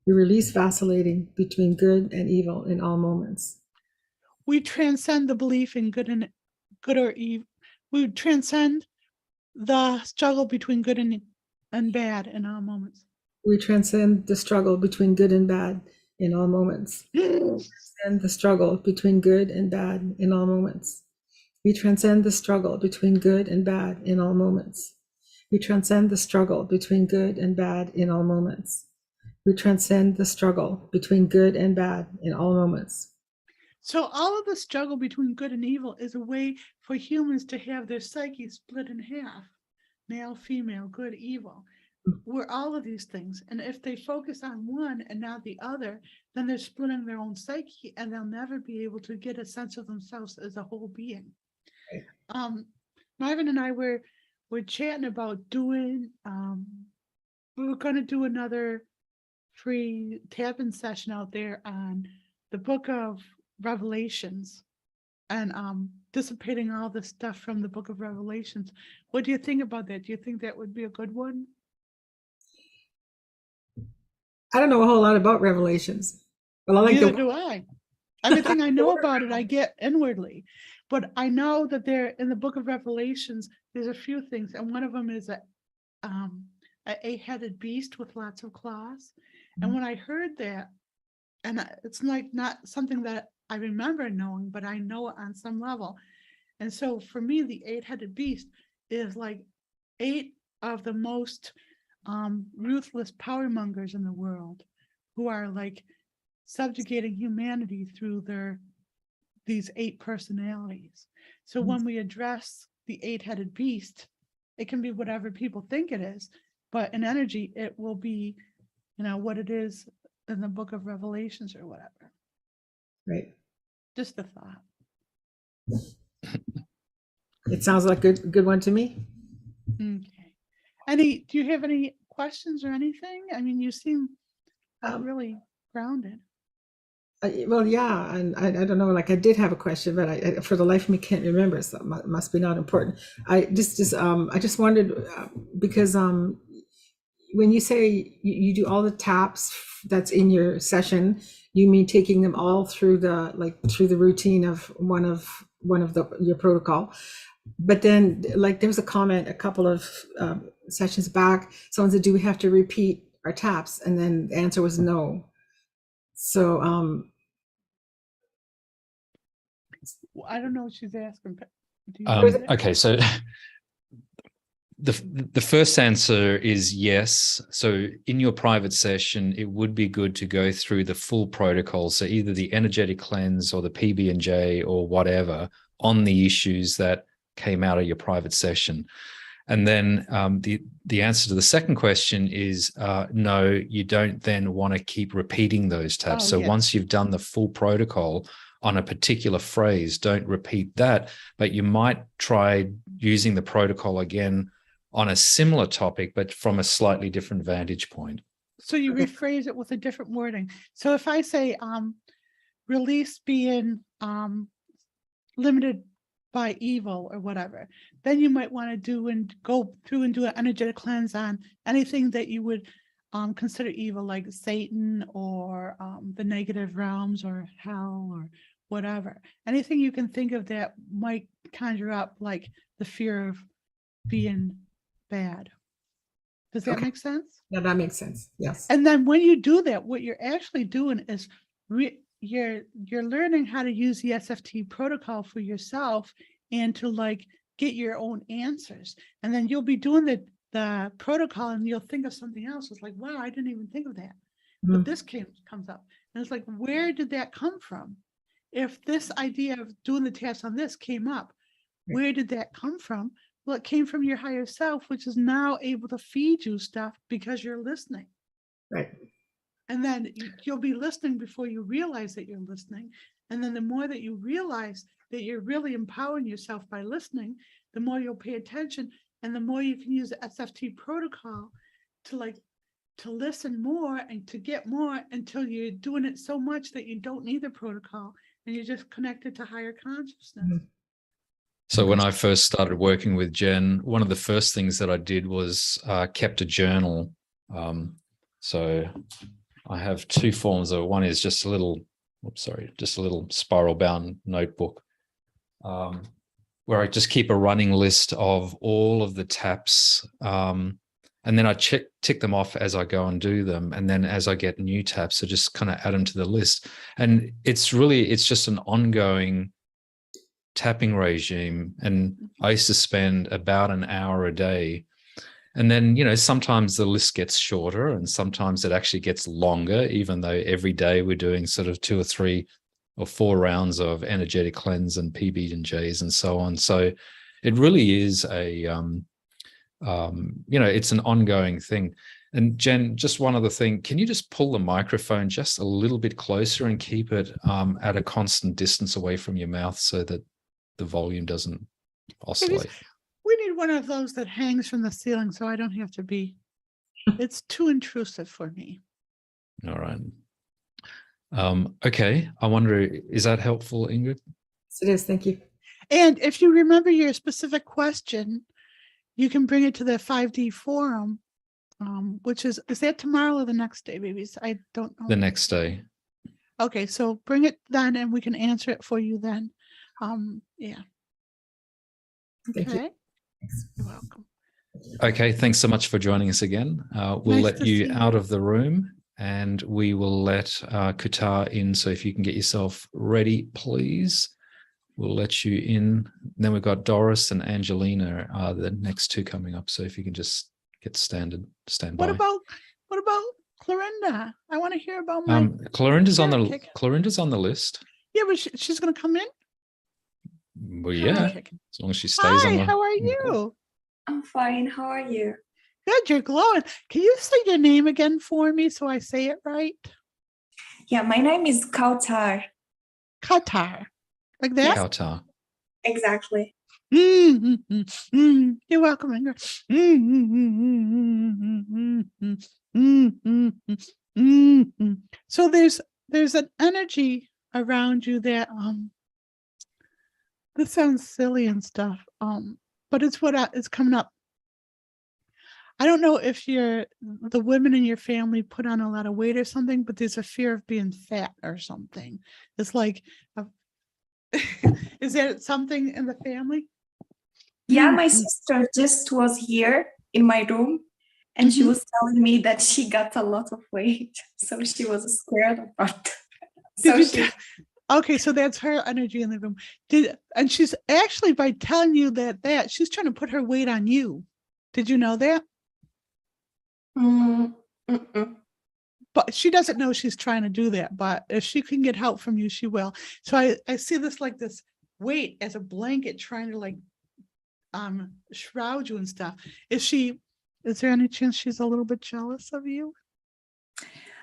We release vacillating between good and evil in all moments. We transcend the belief in good or evil. We transcend the struggle between good and bad in all moments. We transcend the struggle between good and bad in all moments. And the struggle between good and bad in all moments. We transcend the struggle between good and bad in all moments. We transcend the struggle between good and bad in all moments. We transcend the struggle between good and bad in all moments. So all of the struggle between good and evil is a way for humans to have their psyche split in half. Male, female, good, evil. We're all of these things. And if they focus on one and not the other, then they're splitting their own psyche and they'll never be able to get a sense of themselves as a whole being. Marvin and I were chatting about doing, we were going to do another free tapping session out there on the book of Revelations and dissipating all the stuff from the book of Revelations. What do you think about that? Do you think that would be a good one? I don't know a whole lot about Revelations. Well, I like Neither do I. Everything I know about it, I get inwardly. But I know that there in the book of Revelations, there's a few things. And one of them is a eight-headed beast with lots of claws. And when I heard that, and it's like not something that I remember knowing, but I know it on some level. And so for me, the eight-headed beast is like 8 of the most ruthless power mongers in the world who are like subjugating humanity through these 8 personalities. So when we address the eight-headed beast, it can be whatever people think it is, but in energy, it will be, what it is in the book of Revelations or whatever. Right. Just a thought. It sounds like a good one to me. Okay. Do you have any questions or anything? I mean, you seem really grounded. Well, yeah, and I don't know, like I did have a question, but I for the life of me can't remember, so it must be not important. I just wondered because when you say you do all the taps that's in your session, you mean taking them all through the routine of one of your protocol. But then like there was a comment a couple of sessions back, someone said, do we have to repeat our taps? And then the answer was no. So I don't know what she's asking. Okay, so the first answer is yes. So in your private session, it would be good to go through the full protocol. So either the energetic cleanse or the PB&J or whatever on the issues that came out of your private session. And then the answer to the second question is no, you don't then want to keep repeating those taps. So once you've done the full protocol on a particular phrase, don't repeat that, but you might try using the protocol again on a similar topic, but from a slightly different vantage point. So you rephrase it with a different wording. So if I say release being limited by evil or whatever, then you might want to do and go through and do an energetic cleanse on anything that you would consider evil, like Satan or the negative realms or hell or whatever. Anything you can think of that might conjure up like the fear of being bad. Does that make sense? Yeah, that makes sense. Yes. And then when you do that, what you're actually doing is you're learning how to use the SFT protocol for yourself and to like get your own answers. And then you'll be doing the protocol and you'll think of something else. It's like, wow, I didn't even think of that. But this comes up. And it's like, where did that come from? If this idea of doing the taps on this came up, where did that come from? Well, it came from your higher self, which is now able to feed you stuff because you're listening. Right. And then you'll be listening before you realize that you're listening. And then the more that you realize that you're really empowering yourself by listening, the more you'll pay attention and the more you can use the SFT protocol to listen more and to get more until you're doing it so much that you don't need the protocol and you're just connected to higher consciousness. So when I first started working with Jen, one of the first things that I did was kept a journal. So I have 2 forms of, one is just a little, just a little spiral bound notebook where I just keep a running list of all of the taps And then I tick them off as I go and do them. And then as I get new taps, I just kind of add them to the list. And it's just an ongoing tapping regime. And I used to spend about an hour a day. And then, sometimes the list gets shorter and sometimes it actually gets longer, even though every day we're doing sort of 2 or 3 or 4 rounds of energetic cleanse and PB and Js and so on. So it really is it's an ongoing thing. And Jen, just one other thing, can you just pull the microphone just a little bit closer and keep it at a constant distance away from your mouth so that the volume doesn't oscillate? We need one of those that hangs from the ceiling so I don't have to be, it's too intrusive for me. All right. Okay. I wonder, is that helpful, Ingrid? Yes, it is. Thank you. And if you remember your specific question, you can bring it to the 5D forum, which is that tomorrow or the next day, babies? I don't know. The next day. Okay, so bring it then and we can answer it for you then. Yeah. Thank you. Okay. You're welcome. Okay, thanks so much for joining us again. We'll Nice let to you see out you. of the room and we will let Qatar in. So if you can get yourself ready, please. We'll let you in. Then we've got Doris and Angelina are the next 2 coming up. So if you can just get stand by. What about Clorinda? I want to hear about my Clorinda's on the list. Yeah, but she's gonna come in. Well, yeah, Okay. as long as she stays on Hi, the. how are on the call. you? I'm fine. How are you? Good, you're glowing. Can you say your name again for me so I say it right? Yeah, my name is Kautar. Qatar. Like that? Kautar. Exactly. You're welcome, Ingrid. So there's an energy around you that this sounds silly and stuff, but it's what is coming up. I don't know if the women in your family put on a lot of weight or something, but there's a fear of being fat or something. It's like, is there something in the family? Yeah, my sister just was here in my room and she was telling me that she got a lot of weight. So she was scared about it. Okay, so that's her energy in the room. And she's actually, by telling you that she's trying to put her weight on you. Did you know that? But she doesn't know she's trying to do that. But if she can get help from you, she will. So I see this like this weight as a blanket trying to like shroud you and stuff. Is there any chance she's a little bit jealous of you?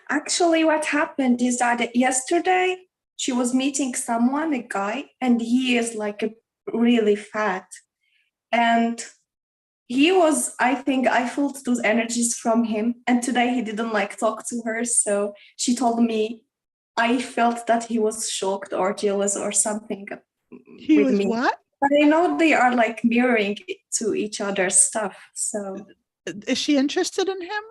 Actually, what happened is that yesterday she was meeting someone, a guy, and he is like really fat. And he was, I think I felt those energies from him. And today he didn't like talk to her. So she told me, I felt that he was shocked or jealous or something. He with was me. what? But I know they are like mirroring to each other's stuff. So is she interested in him?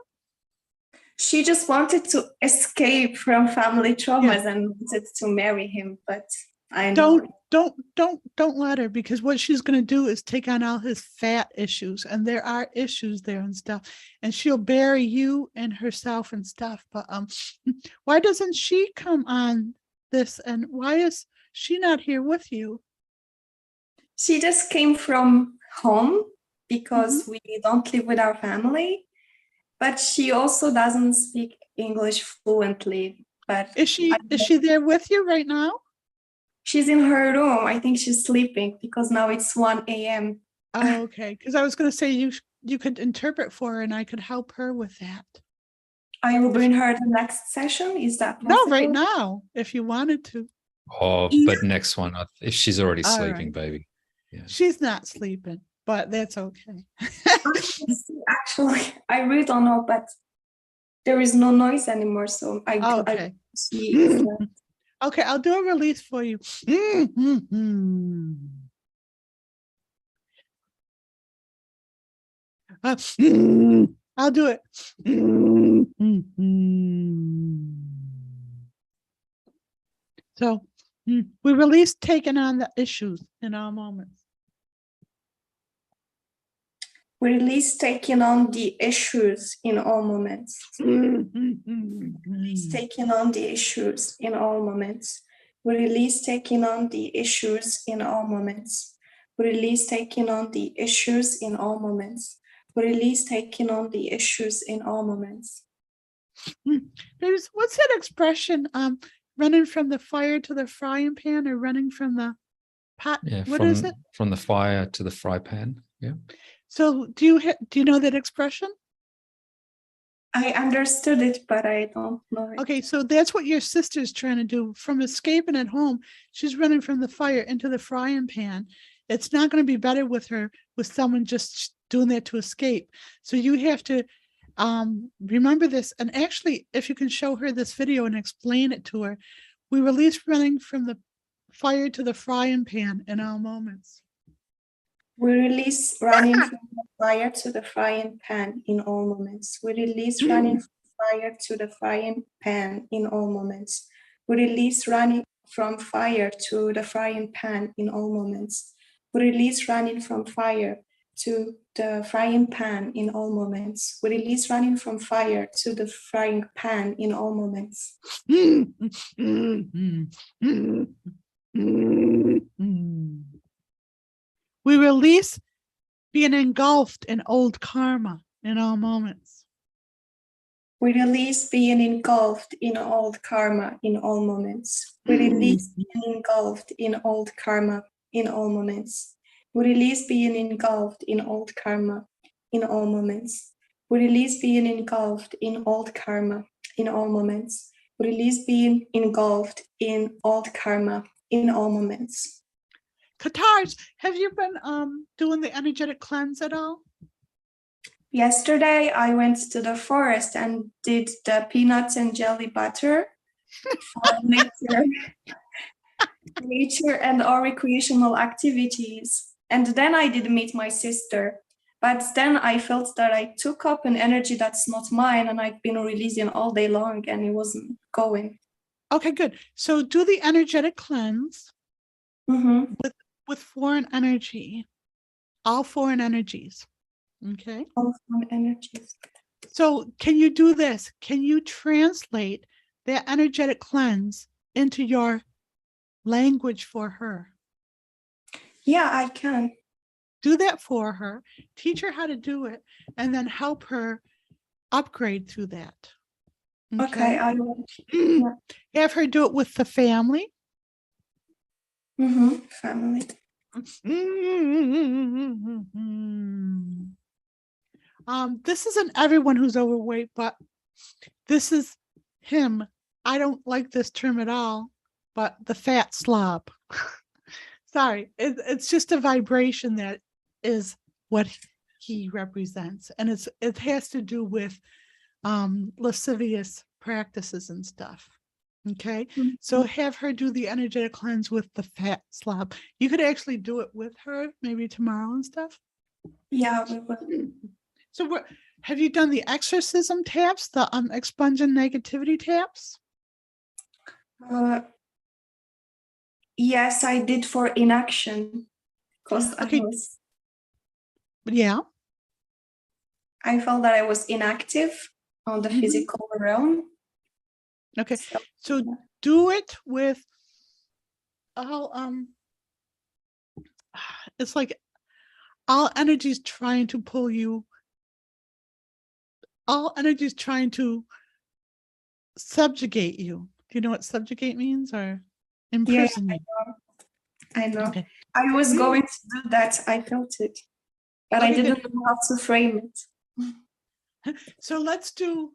She just wanted to escape from family traumas and wanted to marry him. But I know. Don't let her, because what she's going to do is take on all his fat issues, and there are issues there and stuff, and she'll bury you and herself and stuff. But why doesn't she come on this, and why is she not here with you? She just came from home because we don't live with our family, but she also doesn't speak English fluently. But is she there with you right now? She's in her room. I think she's sleeping because now it's 1 a.m. Oh, okay, because I was going to say you could interpret for her and I could help her with that. I will bring her the next session. Is that possible? No, right now, if you wanted to. Oh, but next one, if she's already sleeping, baby. Yeah. She's not sleeping, but that's okay. Actually, I really don't know, but there is no noise anymore, so okay. Okay, I'll do a release for you. I'll do it. So we release taking on the issues in all moments. We release taking on the issues in all moments. Release taking on the issues in all moments. We release taking on the issues in all moments. We release taking on the issues in all moments. We release taking on the issues in all moments. What's that expression? Running from the fire to the frying pan, or running from the pot? Yeah, What is it? From the fire to the fry pan. Yeah. So do you know that expression? I understood it, but I don't know it. Okay, so that's what your sister's trying to do. From escaping at home, she's running from the fire into the frying pan. It's not going to be better with someone just doing that to escape. So you have to remember this. And actually, if you can show her this video and explain it to her, we release running from the fire to the frying pan in all moments. We release running from the fire to the frying pan in all moments. We release running from fire to the frying pan in all moments. We release running from fire to the frying pan in all moments. We release running from fire to the frying pan in all moments. We release running from fire to the frying pan in all moments. We release being engulfed in old karma in all moments. We release being engulfed in old karma in all moments. We release being engulfed in old karma in all moments. We release being engulfed in old karma in all moments. We release being engulfed in old karma in all moments. We release being engulfed in old karma in all moments. Katars, have you been doing the energetic cleanse at all? Yesterday, I went to the forest and did the peanuts and jelly butter for nature and all recreational activities. And then I did meet my sister. But then I felt that I took up an energy that's not mine, and I've been releasing all day long, and it wasn't going. Okay, good. So do the energetic cleanse with foreign energy, all foreign energies. Okay. All foreign energies. So can you do this? Can you translate that energetic cleanse into your language for her? Yeah, I can. Do that for her, teach her how to do it, and then help her upgrade through that. Okay, I will. Have her do it with the family. Family. This isn't everyone who's overweight, but this is him. I don't like this term at all, but the fat slob. Sorry, it's just a vibration that is what he represents, and it has to do with lascivious practices and stuff. Okay, so have her do the energetic cleanse with the fat slob. You could actually do it with her maybe tomorrow and stuff. Yeah, we will. So have you done the exorcism taps, the expunging negativity taps? Yes, I did for inaction, because Yeah. I felt that I was inactive on the physical realm. Okay, so do it with all it's like all energies trying to pull you, all energies trying to subjugate you. Do you know what subjugate means, or imprison you? I know. Okay. I was going to do that. I felt it, but I didn't know how to frame it. So let's do.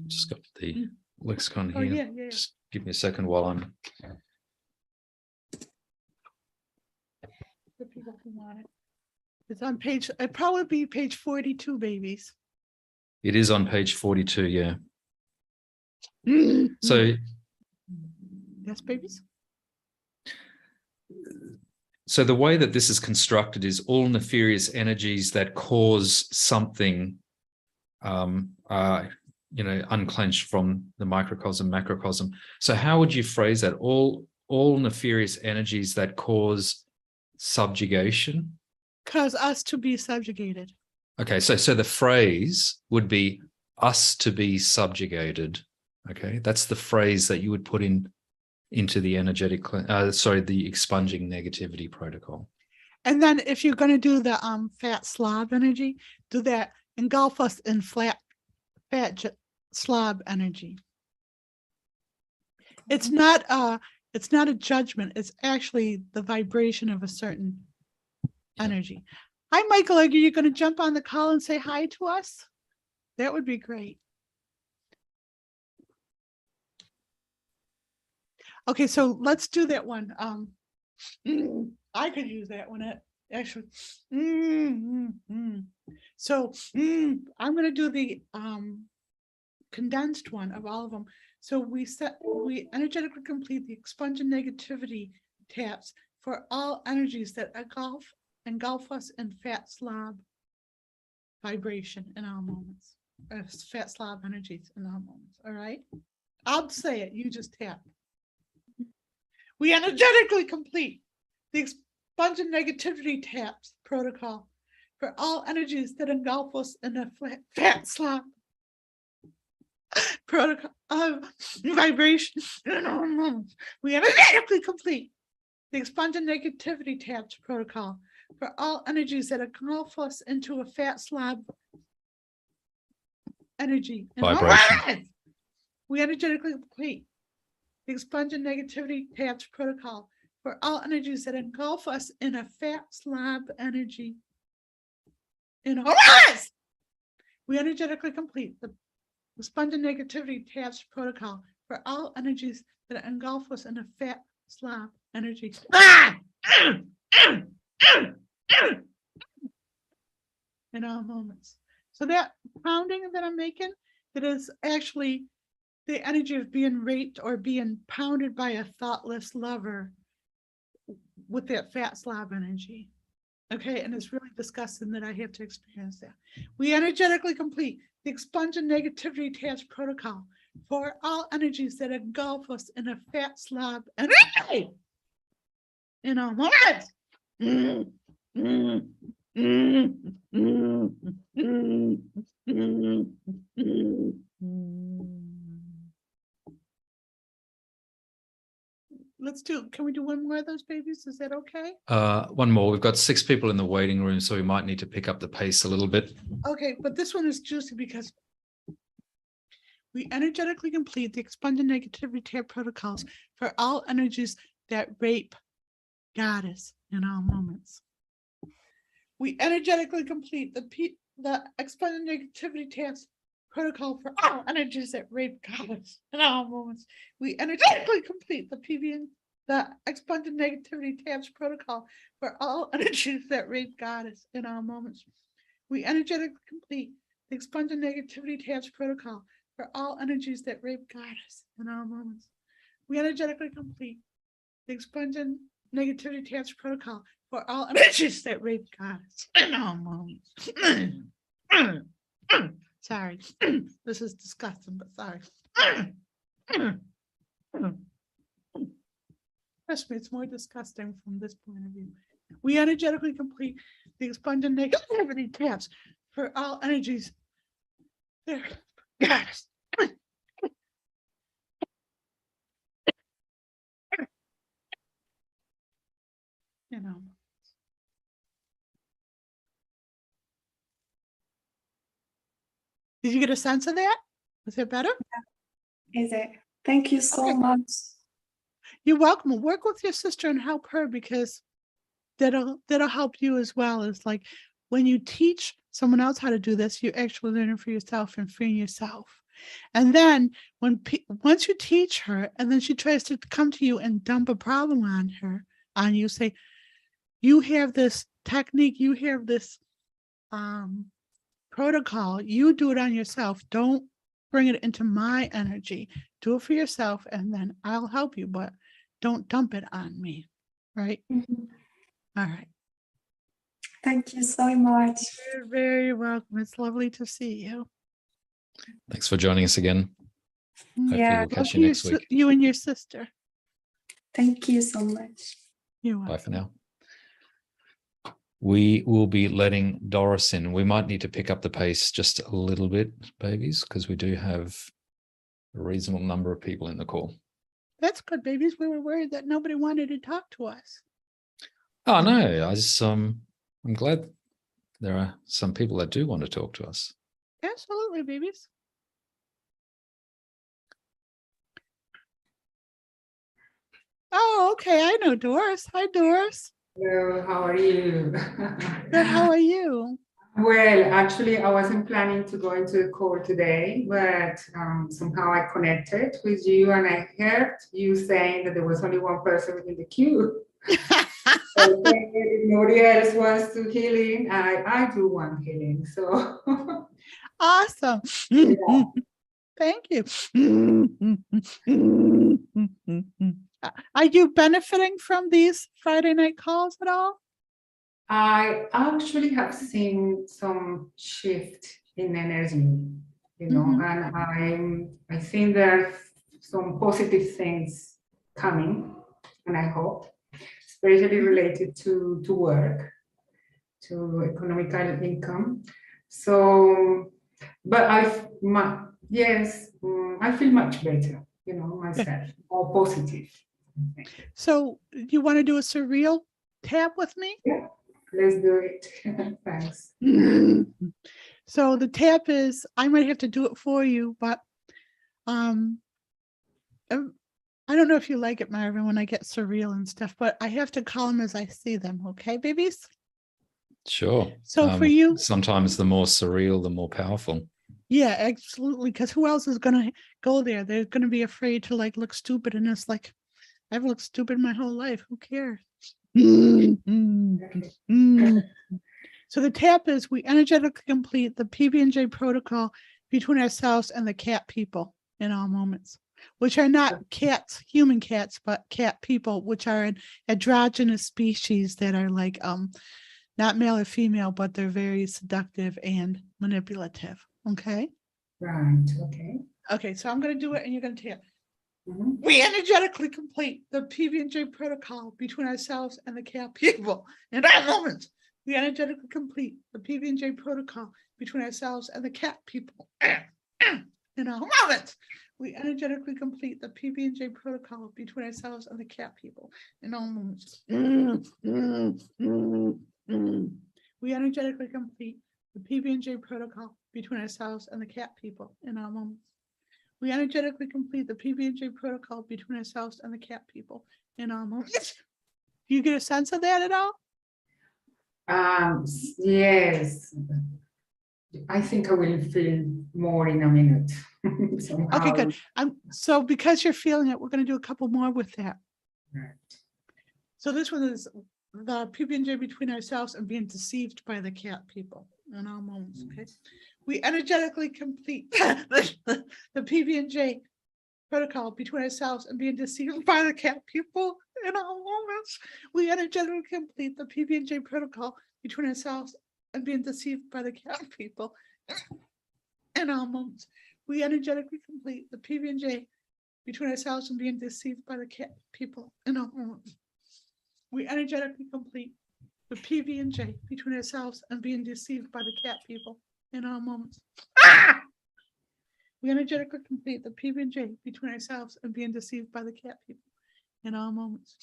Just got the lexicon here. Oh, yeah. Just give me a second while I'm. For people who want it. It's on page, it'd probably be page 42, babies. It is on page 42, yeah. So. Yes, babies. So the way that this is constructed is all nefarious energies that cause something, unclenched from the microcosm, macrocosm. So how would you phrase that? All all nefarious energies that cause subjugation. Cause us to be subjugated. Okay, so the phrase would be us to be subjugated. Okay, that's the phrase that you would put into the the expunging negativity protocol. And then if you're going to do the fat slob energy, do that, engulf us in fat slob energy. It's not a judgment. It's actually the vibration of a certain energy. Hi, Michael. Are you going to jump on the call and say hi to us? That would be great. Okay, so let's do that one. I could use that one. Actually, so I'm going to do the condensed one of all of them. So we energetically complete the expunging negativity taps for all energies that engulf us in fat slob vibration in all moments. Fat slob energies in all moments. All right, I'll say it. You just tap. We energetically complete the expunging negativity taps protocol for all energies that engulf us in a fat slob protocol of vibration. We energetically complete the expunging negativity taps protocol for all energies that engulf us into a fat slob energy. Vibration. We energetically complete the expunging negativity taps protocol for all energies that engulf us in a fat slob energy. In our lives, we energetically complete the expunging negativity taps protocol for all energies that engulf us in a fat slob energy. In all moments. So that pounding that I'm making, that is actually the energy of being raped or being pounded by a thoughtless lover with that fat slob energy. Okay, and it's really disgusting that I have to experience that. We energetically complete the expunging negativity taps protocol for all energies that engulf us in a fat slob energy. In all moments. Can we do one more of those babies? Is that okay? One more. We've got 6 people in the waiting room, so we might need to pick up the pace a little bit. Okay, but this one is juicy because we energetically complete the expunging negativity tap protocols for all energies that rape goddess in all moments. We energetically complete the expunging negativity taps protocol for all energies that rape goddess in all moments. We energetically complete the expunging negativity taps protocol for all energies that rape goddess in all moments. We energetically complete the expunging negativity taps protocol for all energies that rape goddess in all moments. We energetically complete the expunging negativity taps protocol for all energies that rape goddess in all moments. Sorry, this is disgusting, but sorry. Trust me, it's more disgusting from this point of view. We energetically complete the expunging negativity taps for all energies. There, goddess. You know. Did you get a sense of that? Is it better? Is it? Thank you so much. You're welcome. Work with your sister and help her, because that'll help you as well. It's like when you teach someone else how to do this, you're actually learning for yourself and freeing yourself. And then once you teach her, and then she tries to come to you and dump a problem on you, say, you have this technique, you have this protocol, you do it on yourself. Don't bring it into my energy. Do it for yourself, and then I'll help you, but don't dump it on me. Right? Mm-hmm. All right. Thank you so much. You're very welcome. It's lovely to see you. Thanks for joining us again. Hopefully Yeah. we'll catch you next week. You and your sister. Thank you so much. You're Bye welcome. for now. We will be letting Doris in. We might need to pick up the pace just a little bit, babies, because we do have a reasonable number of people in the call. That's good, babies. We were worried that nobody wanted to talk to us. Oh no, I'm glad there are some people that do want to talk to us. Absolutely, babies. Oh, okay. I know Doris. Hi, Doris. Hello, how are you? Good. How are you? Well, actually, I wasn't planning to go into the call today, but somehow I connected with you and I heard you saying that there was only one person in the queue. So if nobody else wants to healing, I do want healing. So Awesome. yeah. Thank you. Are you benefiting from these Friday night calls at all? I actually have seen some shift in energy, you know, and I think there are some positive things coming, and I hope, especially related to work, to economical income. So, but yes, I feel much better, you know, myself, more positive. So you want to do a surreal tap with me? Yeah, let's do it. Thanks. So the tap is, I might have to do it for you, but I don't know if you like it, Marvin, when I get surreal and stuff, but I have to call them as I see them. Okay, babies? Sure. So for you, sometimes the more surreal, the more powerful. yeah, absolutely. Because who else is going to go there? They're going to be afraid to like look stupid. And it's like, I've looked stupid my whole life. Who cares? So the tap is, we energetically complete the PB&J protocol between ourselves and the cat people in all moments, which are not cats, human cats, but cat people, which are an androgynous species that are like not male or female, but they're very seductive and manipulative. Okay. Right. Okay. Okay. So I'm going to do it and you're going to tap. Mhm. We energetically complete the PB&J protocol between ourselves and the cat people in all moments. We energetically complete the PB&J protocol between ourselves and the cat people in all moments. We energetically complete the PB&J protocol between ourselves and the cat people in all moments. We energetically complete the PB&J protocol between ourselves and the cat people in all moments. We energetically complete the PB&J protocol between ourselves and the cat people in all moments. Do you get a sense of that at all? Yes. I think I will feel more in a minute. Somehow. Okay, good. So because you're feeling it, we're going to do a couple more with that. Right. So this one is the PB&J between ourselves and being deceived by the cat people in all moments. Okay. We energetically complete the PB&J protocol between ourselves and being deceived by the cat people in all moments. We energetically complete the PB&J protocol between ourselves and being deceived by the cat people in all moments. We energetically complete the PB&J between ourselves and being deceived by the cat people in all moments. We energetically complete the PB&J between ourselves and being deceived by the cat people in all moments. We energetically complete the PB&J between ourselves and being deceived by the cat people in all moments.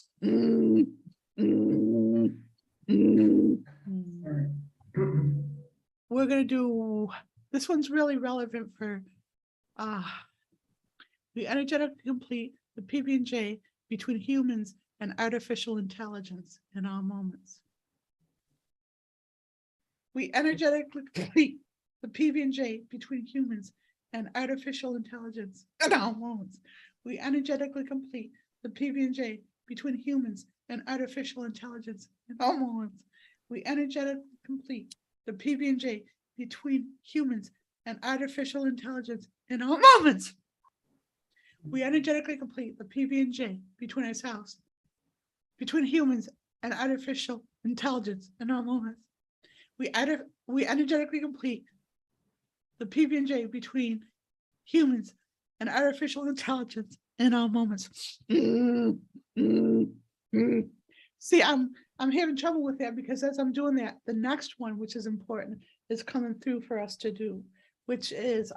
We're going to do, this one's really relevant for, we energetically complete the PB&J between humans and artificial intelligence in all moments. We energetically complete the PB&J between humans and artificial intelligence in all moments. We energetically complete the PB&J between humans and artificial intelligence in all moments. We energetically complete the PB&J between humans and artificial intelligence in all moments. We energetically complete the PB&J between ourselves, between humans and artificial intelligence in all moments. We energetically complete the PB&J between humans and artificial intelligence in all moments. See, I'm having trouble with that because as I'm doing that, the next one, which is important, is coming through for us to do, which is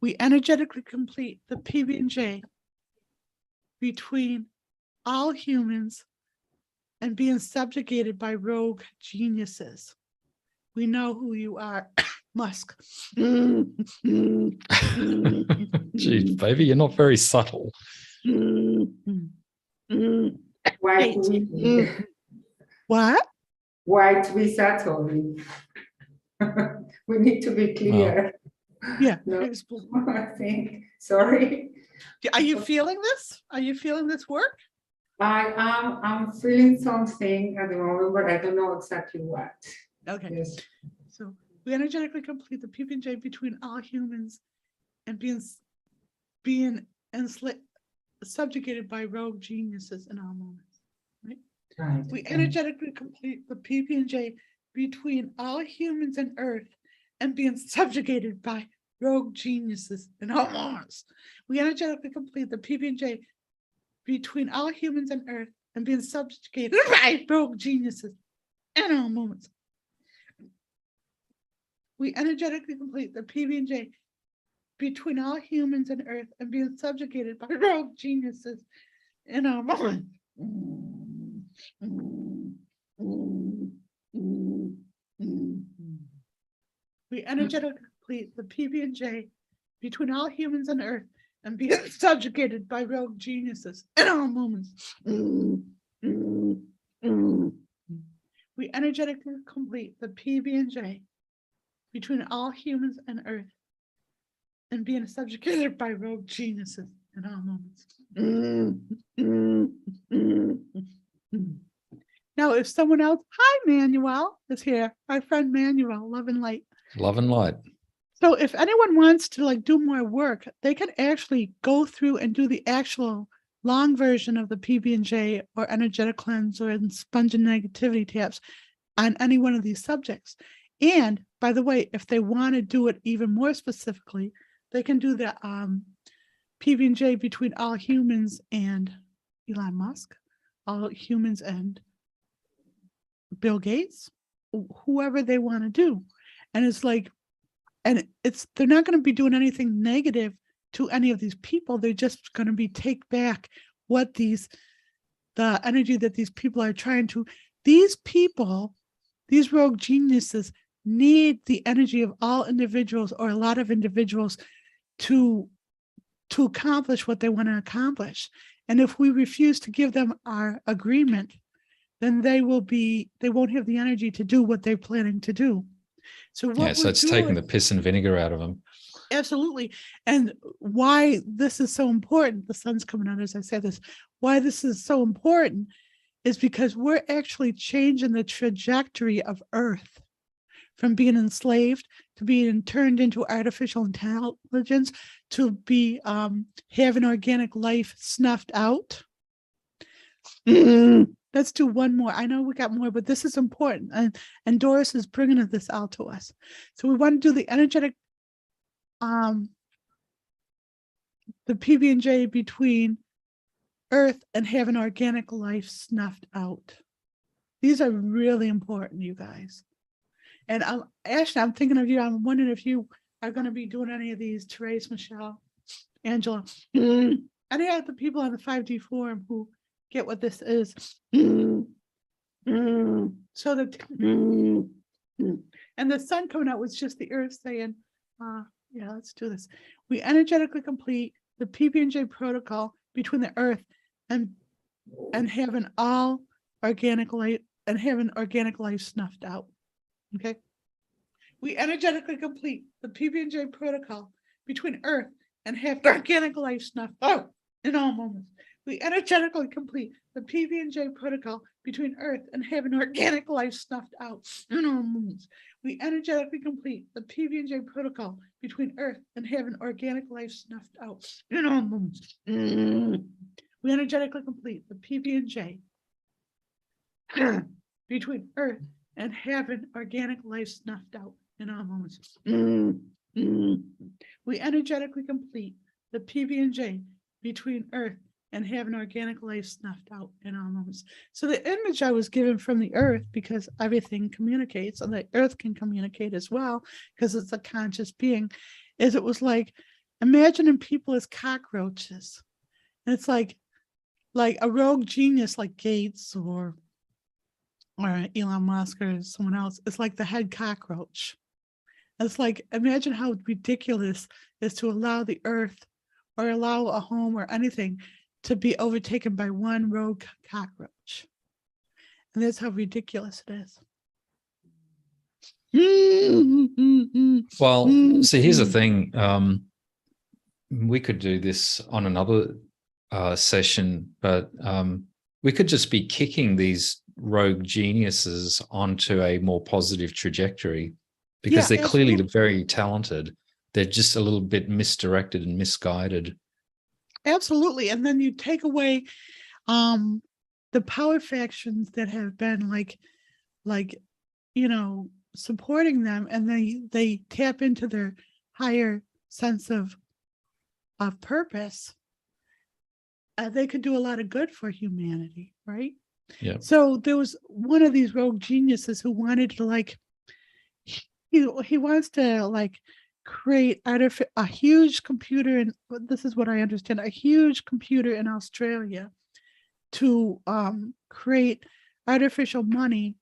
we energetically complete the PB&J between all humans and being subjugated by rogue geniuses. We know who you are, Musk. Geez, baby, you're not very subtle. Why we, What? why to be subtle? We need to be clear. Yeah. No, I think. Sorry. Are you feeling this? Are you feeling this work? I'm feeling something at the moment, but I don't know exactly what. Okay. Yes. So we energetically complete the PB&J between all humans and being enslaved, subjugated by rogue geniuses in all moments. Right? Right. We energetically complete the PB&J between all humans and Earth and being subjugated by rogue geniuses in all moments. We energetically complete the PB&J between all humans and Earth and being subjugated by rogue geniuses in all moments. We energetically complete the PB&J between all humans and Earth and being subjugated by rogue geniuses in our moment. We energetically complete the PB&J between all humans and Earth and being subjugated by rogue geniuses in all moments. We energetically complete the PB&J between all humans and Earth and being subjugated by rogue geniuses in all moments. Now, if someone else, hi, Manuel is here, our friend Manuel, Love and Light. Love and light. So if anyone wants to like do more work, they can actually go through and do the actual long version of the PB&J or energetic cleanse or sponge and negativity taps on any one of these subjects. And by the way, if they want to do it even more specifically, they can do the PB&J between all humans and Elon Musk, all humans and Bill Gates, whoever they want to do. And it's like, and they're not going to be doing anything negative to any of these people. They're just going to be take back what the energy that these people are trying to, these people, these rogue geniuses need the energy of all individuals or a lot of individuals to accomplish what they want to accomplish. And if we refuse to give them our agreement, then they won't have the energy to do what they're planning to do. So So it's taking the piss and vinegar out of them. Absolutely. And why this is so important, the sun's coming out as I say this, why this is so important is because we're actually changing the trajectory of Earth from being enslaved to being turned into artificial intelligence to be having organic life snuffed out. Let's do one more. I know we got more, but this is important. And Doris is bringing this out to us. So we want to do the energetic, the PB&J between Earth and having organic life snuffed out. These are really important, you guys. And Ashley, I'm thinking of you. I'm wondering if you are going to be doing any of these. Therese, Michelle, Angela, any of the people on the 5D forum who get what this is. So that, and the sun coming out was just the Earth saying, yeah, let's do this. We energetically complete the PB&J protocol between the Earth and having all organic life and having organic life snuffed out. Okay. We energetically complete the PB&J protocol between Earth and have organic life snuffed out in all moments. We energetically complete the PB&J protocol between Earth and having organic life snuffed out in all moments. We energetically complete the PB&J protocol between Earth and having organic life snuffed out in all moments. We energetically complete the PB&J between Earth and having organic life snuffed out in all moments. We energetically complete the PB&J between Earth and having organic life snuffed out in all moments. So the image I was given from the Earth, because everything communicates, and the Earth can communicate as well, because it's a conscious being, is it was like imagining people as cockroaches. And it's like a rogue genius like Gates or Elon Musk or someone else. It's like the head cockroach. It's like, imagine how ridiculous it is to allow the Earth or allow a home or anything to be overtaken by one rogue cockroach. And that's how ridiculous it is. Well, see, here's the thing. We could do this on another session, but we could just be kicking these rogue geniuses onto a more positive trajectory, because they're clearly very talented. They're just a little bit misdirected and misguided. Absolutely. And then you take away the power factions that have been supporting them, and they tap into their higher sense of purpose. They could do a lot of good for humanity, right? Yeah. So there was one of these rogue geniuses who wanted to he wants to create a huge computer, and this is what I understand, a huge computer in Australia to create artificial money.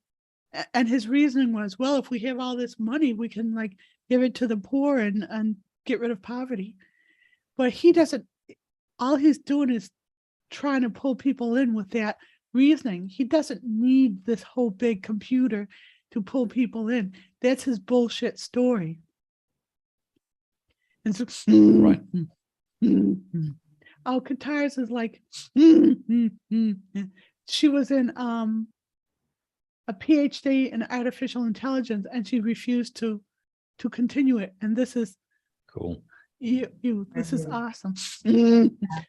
And his reasoning was, well, if we have all this money, we can give it to the poor and get rid of poverty. But he doesn't, all he's doing is trying to pull people in with that reasoning. He doesn't need this whole big computer to pull people in. That's his bullshit story. And so, right. Oh, Katars is like, she was in a PhD in artificial intelligence, and she refused to continue it. And this is cool. This is awesome.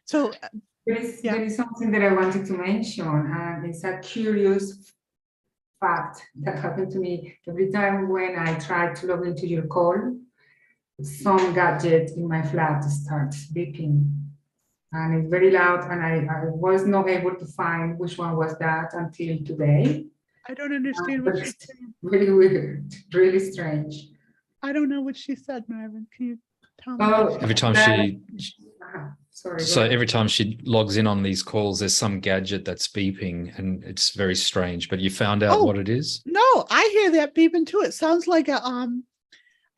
So there is something that I wanted to mention, and it's a curious fact that happened to me. Every time when I try to log into your call, some gadget in my flat starts beeping, and it's very loud, and I was not able to find which one was that until today. I don't understand what she's saying. Really weird, really strange. I don't know what she said, Marvin. Can you tell me? Every time every time she logs in on these calls, there's some gadget that's beeping, and it's very strange. But you found out what it is? No, I hear that beeping too. It sounds like a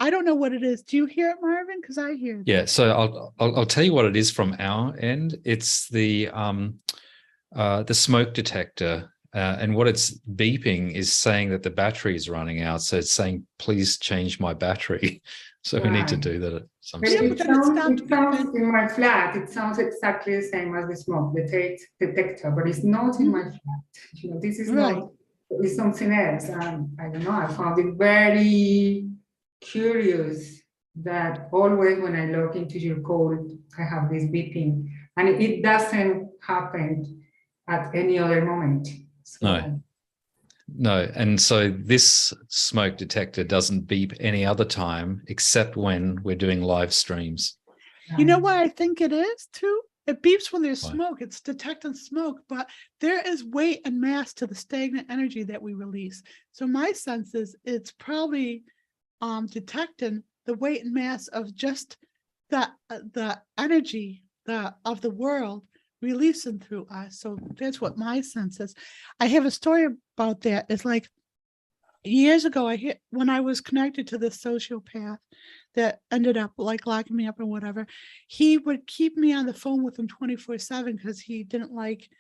I don't know what it is. Do you hear it, Marvin? Because I hear it. Yeah, so I'll tell you what it is from our end. It's the smoke detector. And what it's beeping is saying that the battery is running out. So it's saying, please change my battery. So we need to do that at some stage. It sounds in my flat, it sounds exactly the same as the smoke detector, but it's not in my flat. This is not, it's something else. And I don't know, I found it very curious that always when I log into your call, I have this beeping, and it doesn't happen at any other moment. So, no. And so this smoke detector doesn't beep any other time except when we're doing live streams. You know what I think it is too? It beeps when there's smoke. It's detecting smoke, but there is weight and mass to the stagnant energy that we release. So my sense is it's probably detecting the weight and mass of just the energy of the world releasing through us. So that's what my sense is. I have a story about that. It's like years ago, when I was connected to this sociopath that ended up locking me up or whatever, he would keep me on the phone with him 24/7 because he didn't like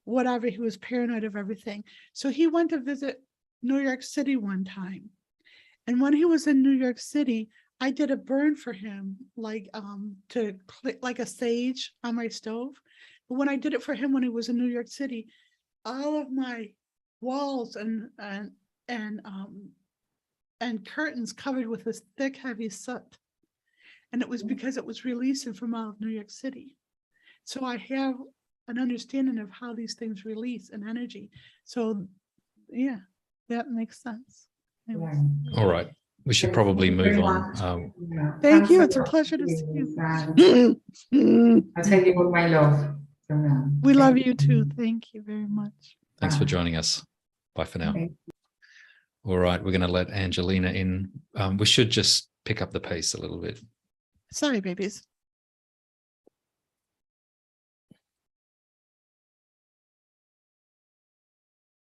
whatever. He was paranoid of everything. So he went to visit New York City one time. And when he was in New York City, I did a burn for him, to click like a sage on my stove. But when I did it for him when he was in New York City, all of my walls and curtains covered with this thick, heavy soot. And it was because it was releasing from all of New York City. So I have an understanding of how these things release in energy. So yeah, that makes sense. All right. We should Thank probably you move very on. much. Yeah, Thank thanks you. a It's a lot. pleasure to see you. And I send you all my love. We love Thank you too. Thank you very much. Thanks for Bye. joining us. Bye for now. Thank All right, we're going to let Angelina in. We should just pick up the pace a little bit. Sorry, babies.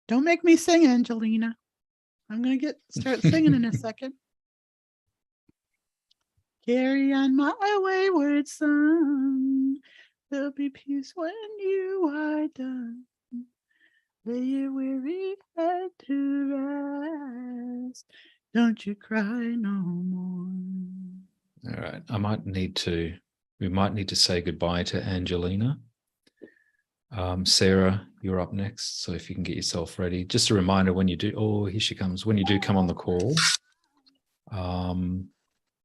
Don't make me sing, Angelina. I'm gonna start singing in a second. Carry on my wayward son. There'll be peace when you are done. Lay your weary head to rest. Don't you cry no more. All right, we might need to say goodbye to Angelina. Sarah, you're up next. So if you can get yourself ready. Just a reminder when you do, oh, here she comes. When you do come on the call,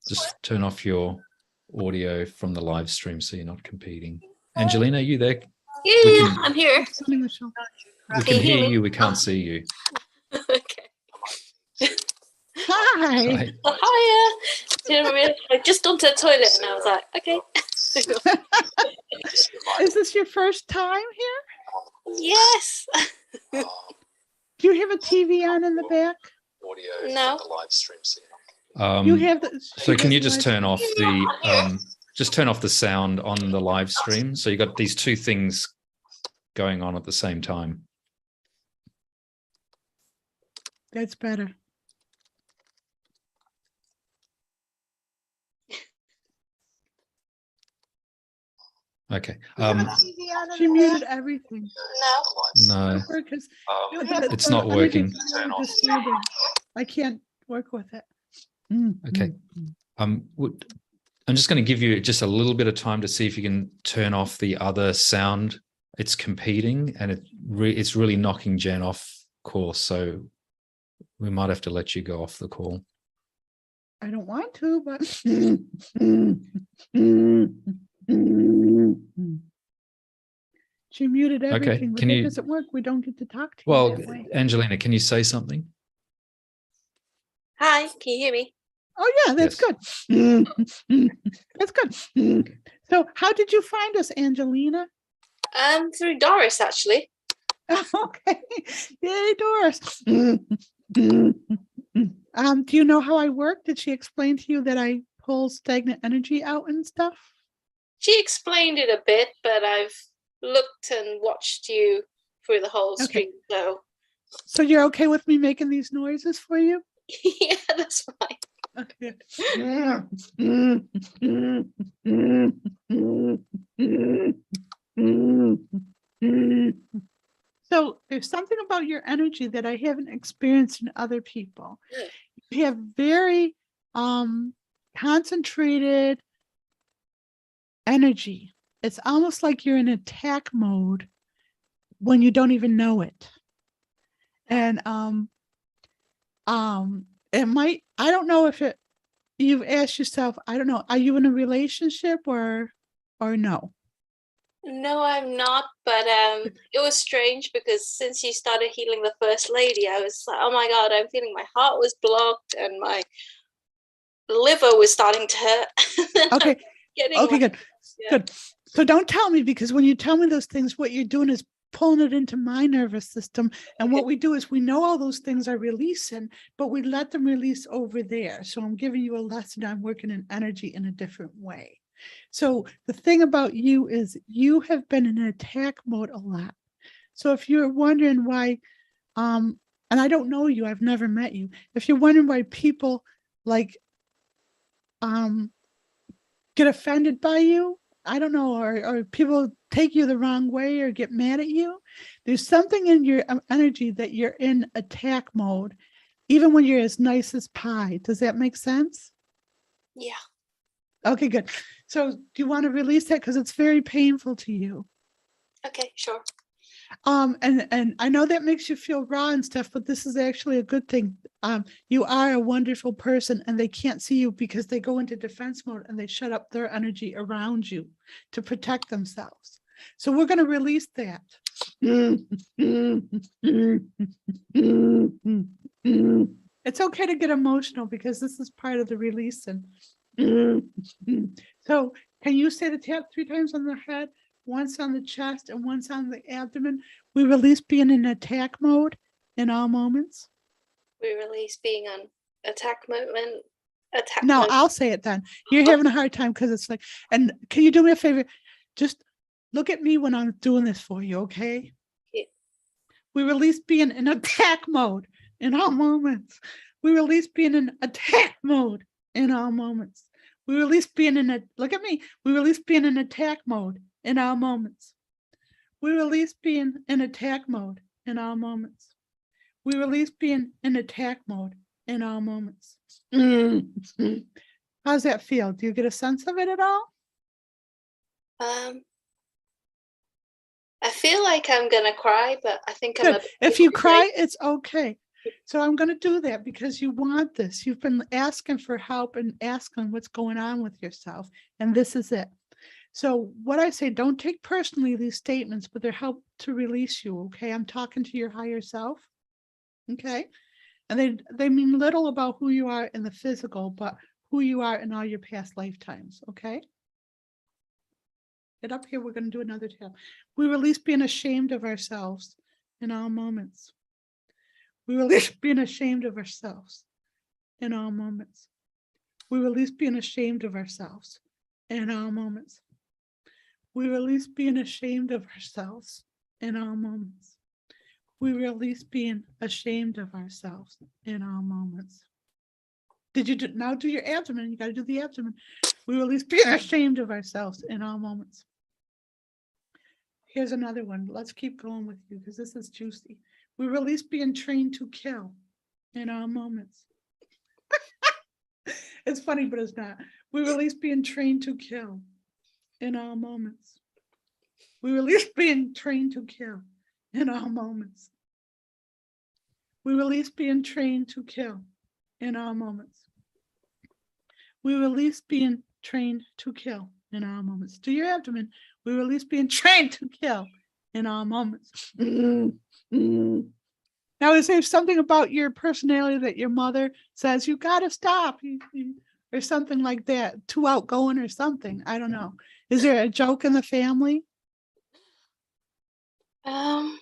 just turn off your audio from the live stream so you're not competing. Angelina, are you there? Yeah, I'm here. We can hear you. We can't see you. Okay. Hi. Oh, hiya. I just gone to the toilet and I was like, okay. Is this your first time here? Yes. Do you have a TV on in the back? No. You have the, So can you just turn off the sound on the live stream? So you got these two things going on at the same time. That's better. Okay. She muted everything. No, Because it's not working. I can't work with it. Okay. I'm just going to give you just a little bit of time to see if you can turn off the other sound. It's competing and it's really knocking Jen off course. So we might have to let you go off the call. I don't want to, but she muted everything. But it doesn't work. We don't get to talk to you that way. Angelina, can you say something? Hi, can you hear me? Oh yeah, that's good. That's good. So how did you find us, Angelina? Through Doris, actually. Okay. Yay, Doris. Do you know how I work? Did she explain to you that I pull stagnant energy out and stuff? She explained it a bit, but I've looked and watched you through the whole stream. So you're okay with me making these noises for you? Yeah, that's fine. Okay. So there's something about your energy that I haven't experienced in other people. You have very concentrated energy. It's almost like you're in attack mode when you don't even know it. And it might, I don't know if you've asked yourself, I don't know, are you in a relationship or no? No, I'm not, but it was strange because since you started healing the First Lady, I was like, oh my God, I'm feeling my heart was blocked and my liver was starting to hurt. Okay. Okay, good. Yeah. Good. So don't tell me, because when you tell me those things, what you're doing is pulling it into my nervous system. And what we do is we know all those things are releasing, but we let them release over there. So I'm giving you a lesson. I'm working in energy in a different way. So the thing about you is you have been in attack mode a lot. So if you're wondering why, and I don't know you, I've never met you. If you're wondering why people like get offended by you, I don't know, or people take you the wrong way or get mad at you, there's something in your energy that you're in attack mode, even when you're as nice as pie. Does that make sense? Yeah. Okay, good. So do you want to release that? Because it's very painful to you. Okay, sure. And I know that makes you feel raw and stuff, but this is actually a good thing. You are a wonderful person, and they can't see you because they go into defense mode and they shut up their energy around you to protect themselves. So we're going to release that. It's okay to get emotional because this is part of the releasing. So can you say the tap 3 times on the head, once on the chest and once on the abdomen? We release being in attack mode in all moments. We release being on attack mode. No, I'll say it then. You're having a hard time because it's like, and can you do me a favor? Just look at me when I'm doing this for you, okay? Yeah. We release being in attack mode in all moments. We release being in attack mode in all moments. We release being in a, look at me. We release being in attack mode in all moments. We release being in attack mode in all moments. We release being in attack mode in all moments. How's that feel? Do you get a sense of it at all? I feel like I'm gonna cry, but I think Good. I'm. If you cry, it's okay. So I'm going to do that because you want this. You've been asking for help and asking what's going on with yourself, and this is it. So what I say, don't take personally these statements, but they're help to release you. Okay, I'm talking to your higher self. Okay, and they mean little about who you are in the physical, but who you are in all your past lifetimes. Okay. Get up here. We're going to do another tab. We release being ashamed of ourselves in all moments. We release being ashamed of ourselves in all moments. We release being ashamed of ourselves in all moments. We release being ashamed of ourselves in all moments. We release being ashamed of ourselves in all moments. Did you do, now do your abdomen? You got to do the abdomen. We release being ashamed of ourselves in all moments. Here's another one. Let's keep going with you because this is juicy. We release being trained to kill in all moments. It's funny, but it's not. We release being trained to kill in all moments. We release being trained to kill in all moments. We release being trained to kill in all moments. We release being trained to kill in all moments. Do your abdomen. We release being trained to kill in all moments. Now, is there something about your personality that your mother says, you got to stop, or something like that, too outgoing or something? I don't know. Is there a joke in the family? No.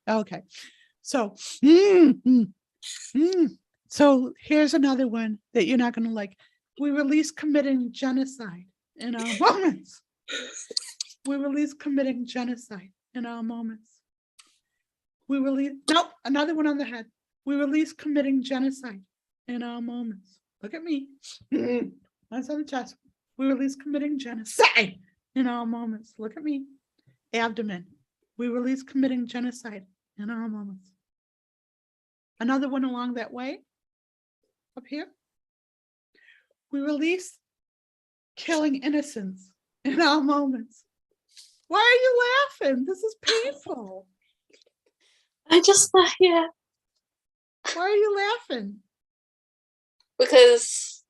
Okay. So, so here's another one that you're not going to like. We release committing genocide in our moments. We release committing genocide in our moments. We release, nope, another one on the head. We release committing genocide in our moments. Look at me. That's on the chest. We release committing genocide in our moments. Look at me. Abdomen. We release committing genocide in our moments. Another one along that way. Up here. We release killing innocents in our moments. Why are you laughing? This is painful. I just, yeah. Why are you laughing? Because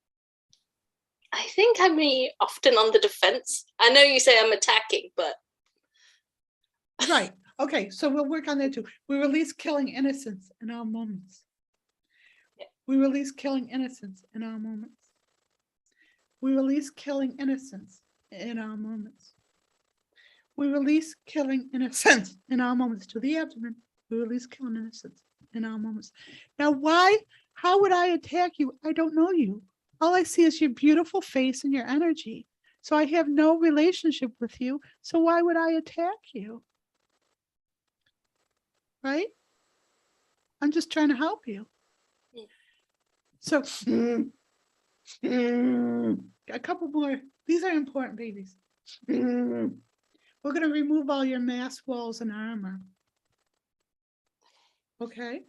I think I'm often on the defense. I know you say I'm attacking, but. Right. Okay. So we'll work on that too. We release killing innocents in our moments. Yeah. We release killing innocents in our moments. We release killing innocents in our moments. We release killing innocents in our moments. To the abdomen. We release killing innocents in our moments. Now, why? How would I attack you? I don't know you. All I see is your beautiful face and your energy. So I have no relationship with you. So why would I attack you? Right? I'm just trying to help you. So a couple more. These are important, babies. We're going to remove all your mask, walls, and armor. Okay.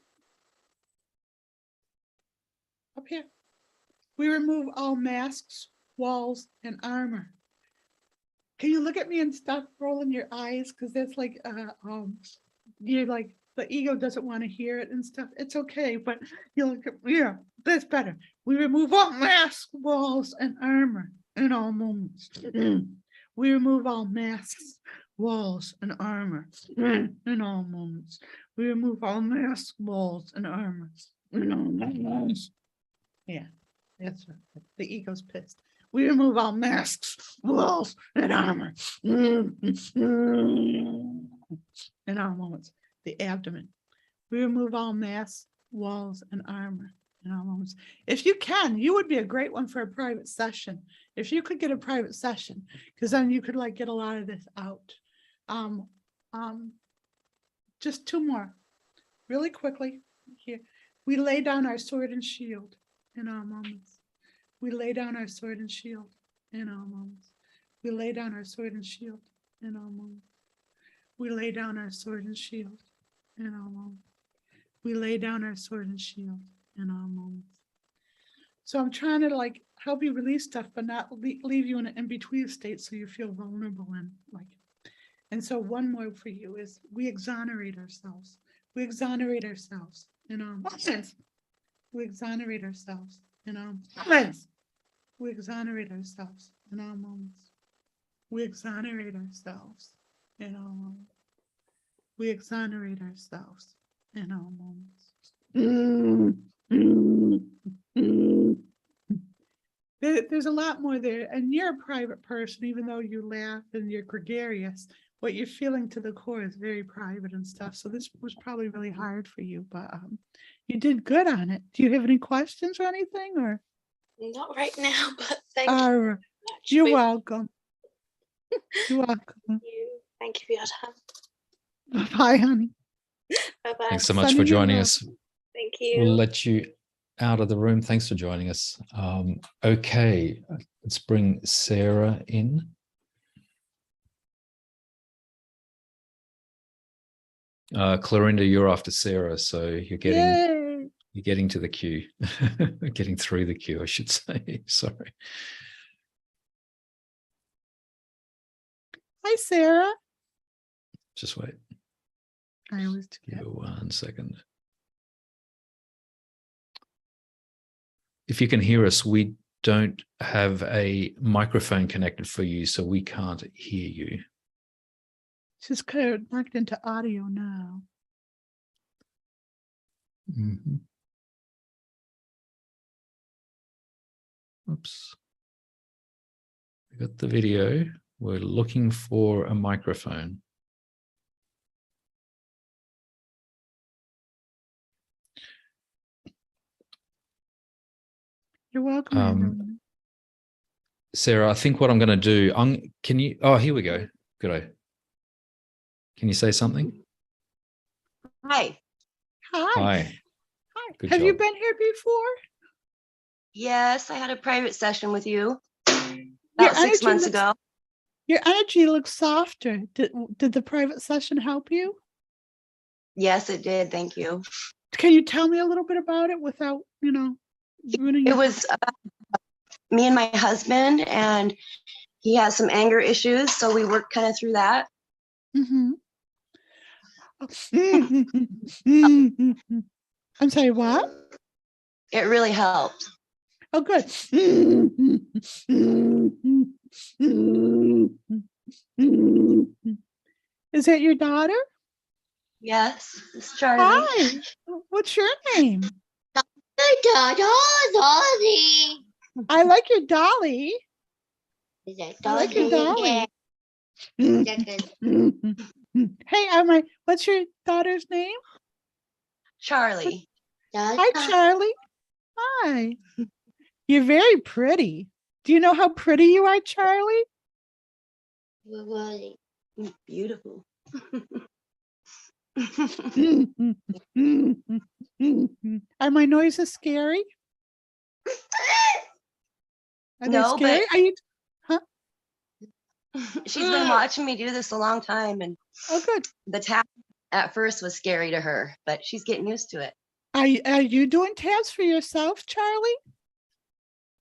Up here. We remove all masks, walls, and armor. Can you look at me and stop rolling your eyes? Because that's like, you're like, the ego doesn't want to hear it and stuff. It's okay, but you look at, yeah, that's better. We remove all masks, walls, and armor in all moments. We remove all masks, walls, and armor in all moments. We remove all masks, walls, and armor in all moments. Yeah, that's right. The ego's pissed. We remove all masks, walls, and armor in all moments. The abdomen. We remove all masks, walls, and armor in all moments. If you can, you would be a great one for a private session. If you could get a private session, because then you could like get a lot of this out. Just two more, really quickly here. We lay down our sword and shield in all moments. We lay down our sword and shield in all moments. We lay down our sword and shield in all moments. We lay down our sword and shield in all moments. We lay down our sword and shield in all moments. So I'm trying to like help you release stuff, but not leave you in an in-between state so you feel vulnerable and like. And so one more for you is we exonerate ourselves. We exonerate ourselves in all moments. We exonerate ourselves in all moments. We exonerate ourselves in all moments. We exonerate ourselves in all moments. We exonerate ourselves in all moments. There's a lot more there, and you're a private person, even though you laugh and you're gregarious. What you're feeling to the core is very private and stuff. So this was probably really hard for you, but you did good on it. Do you have any questions or anything, or? Not right now, but thank you. Much. You're welcome. You're welcome. Thank you for your time. Bye, honey. Bye-bye. Thanks so much for joining us. Thank you. We'll let you out of the room. Thanks for joining us. Okay, let's bring Sarah in. Clorinda, you're after Sarah, so you're getting to the queue. Getting through the queue, I should say. Sorry. Hi, Sarah. Just wait. I always do Give that. it 1 second. If you can hear us, we don't have a microphone connected for you, so we can't hear you. She's connected into audio now. Mm-hmm. Oops. We got the video. We're looking for a microphone. You're welcome. Sarah, I think what I'm going to do, can you, oh, here we go. Good. Can you say something? Hi. Hi. Good Have job. you been here before? Yes, I had a private session with you about 6 months ago. Your energy looks softer. Did the private session help you? Yes, it did. Thank you. Can you tell me a little bit about it without, ruining it was me and my husband, and he has some anger issues, so we worked kind of through that. Mm-hmm. I'm sorry, what? It really helped. Oh, good. Is that your daughter? Yes, it's Charlie. Hi. What's your name? Dolly. I like your dolly. I like your dolly. Hey, what's your daughter's name? Charlie. Hi, Charlie. Hi. You're very pretty. Do you know how pretty you are, Charlie? Beautiful. Are my noises scary? Are no, they scary? but Are you? Huh? She's been watching me do this a long time, and oh, good. The tap at first was scary to her, but she's getting used to it. Are you doing taps for yourself, Charlie?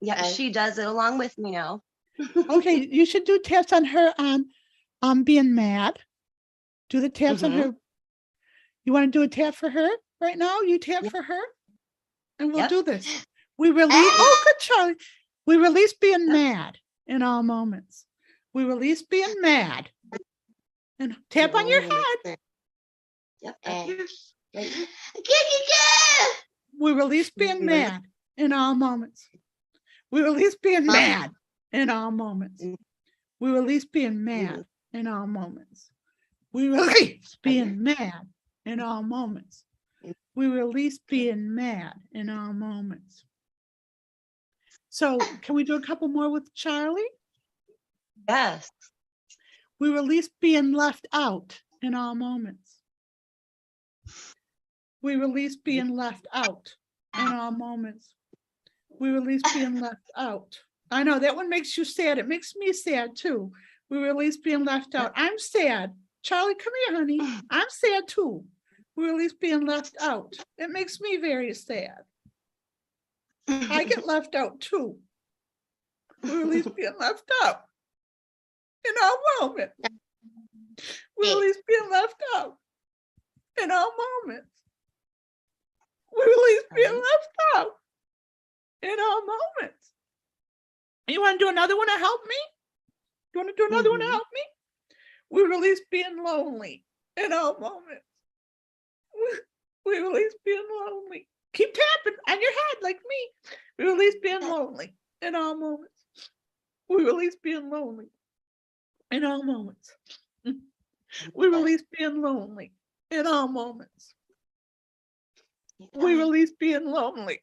Yeah, she does it along with me now. Okay, you should do taps on her on being mad. Do the taps on her. You want to do a tap for her right now? You tap for her, and we'll do this. We release. Oh, good, Charlie. We release being mad in all moments. We release being mad And tap on your head. Yep. We release being mad in all moments. We release being mad in all moments. We release being mad in all moments. We release being mad in all moments. We release being mad in all moments. So can we do a couple more with Charlie? Yes. We release being left out in all moments. We release being left out in all moments. We release being left out. I know that one makes you sad. It makes me sad too. We release being left out. I'm sad. Charlie, come here, honey. I'm sad too. We release being left out. It makes me very sad. I get left out too. We release being left out in all moments. We release being left out in all moments. We release being left out in all moments. You want to do another one to help me? You want to do another one to help me? We release being lonely in all moments. We release being lonely. Keep tapping on your head like me. We release being lonely in all moments. We release being lonely in all moments. We release being lonely in all moments. We release being lonely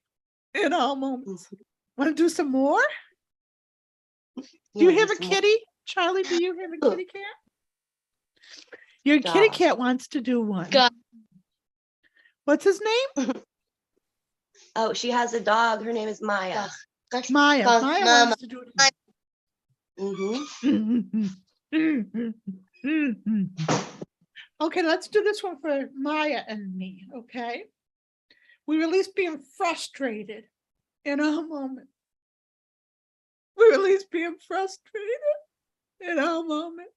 in all moments. Want to do some more? Do you have a kitty? Charlie, do you have a kitty cat? Your kitty cat wants to do one. What's his name? Oh, she has a dog. Her name is Maya. Maya. Maya wants to do it. Okay, let's do this one for Maya and me, okay? We release being frustrated in all moments. We release being frustrated in all moments.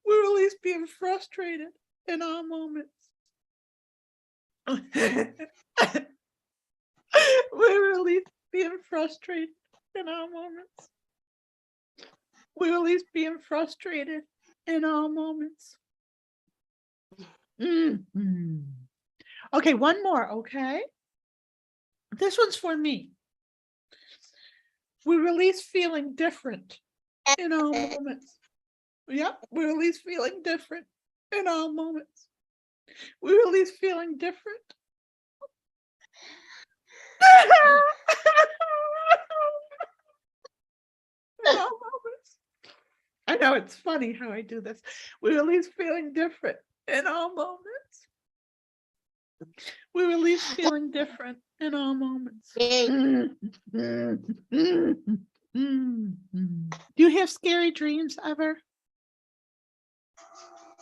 We release being frustrated in all moments. We release being frustrated in all moments. We release being frustrated in all moments. Okay, one more, okay? This one's for me. We release feeling different in all moments. Yep, we release feeling different in all moments. We release feeling different. In all moments. I know it's funny how I do this. We release feeling different in all moments. We release feeling different in all moments. Do you have scary dreams ever?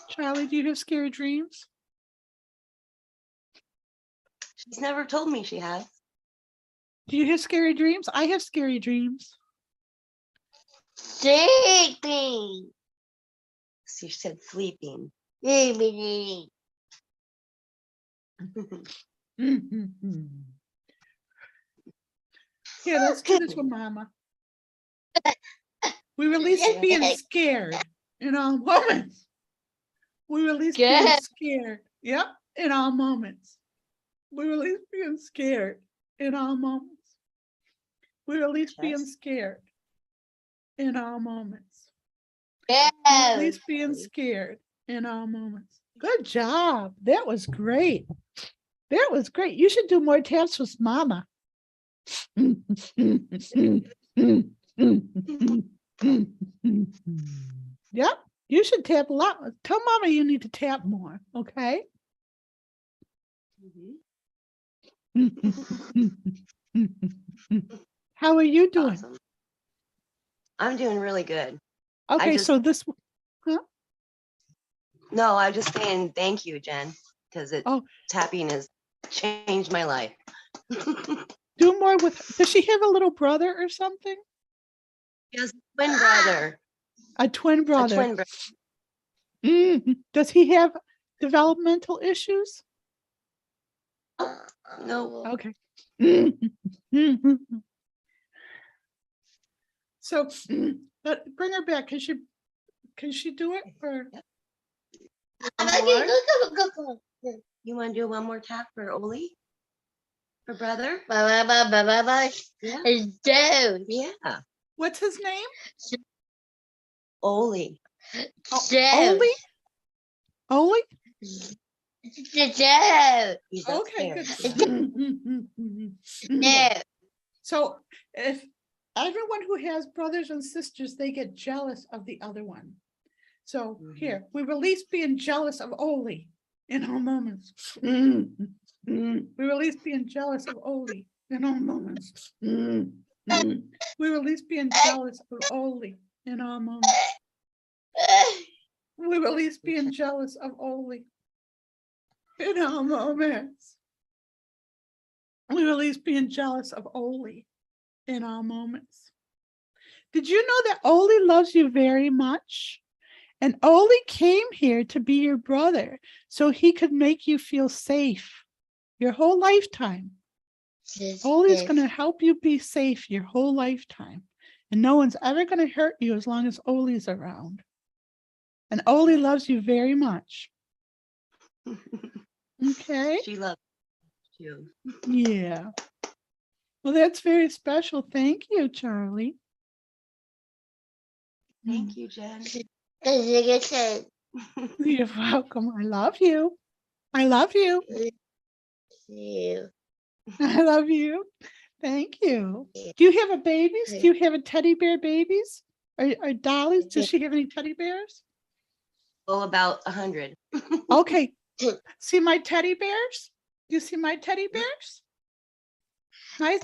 Charlie, do you have scary dreams? She's never told me she has. Do you have scary dreams? I have scary dreams. Sleeping. She said sleeping. Sleeping. Here, let's do this with Mama. We release being scared in all moments. We release being scared. Yep, in all moments. We release being scared in all moments. We release being scared in all moments. We release being scared in all moments. Good job. That was great. That was great. You should do more taps with Mama. Yep, you should tap a lot. Tell Mama you need to tap more, okay? How are you doing? Awesome. I'm doing really good. Okay, so this, huh? No, I'm just saying thank you, Jen, because tapping has changed my life. Do more with, does she have a little brother or something? She has a twin brother. A twin brother. A twin brother. Does he have developmental issues? No. Okay. So bring her back. Can she do it? Or You want to do one more tap for Oli? For brother? Yeah. Yeah. What's his name? Oli. Oli? Oli? He's Okay, upstairs. good. So if everyone who has brothers and sisters, they get jealous of the other one. So here, we release being jealous of Oli in all moments. We release being jealous of Oli in all moments. We release being jealous of Oli in all moments. We release being jealous of Oli in all moments. We release being jealous of Oli in all moments. Did you know that Oli loves you very much? And Oli came here to be your brother so he could make you feel safe your whole lifetime. Oli is going to help you be safe your whole lifetime. And no one's ever going to hurt you as long as Oli's around. And Oli loves you very much. Okay? She loves you. Yeah. Well, that's very special. Thank you, Charlie. Thank you, Jen. You're welcome. I love you. I love you. I love you. Thank you. Do you have a babies? Do you have a teddy bear babies? Or dollies? Does she have any teddy bears? Oh, about 100. Okay. See my teddy bears? You see my teddy bears? My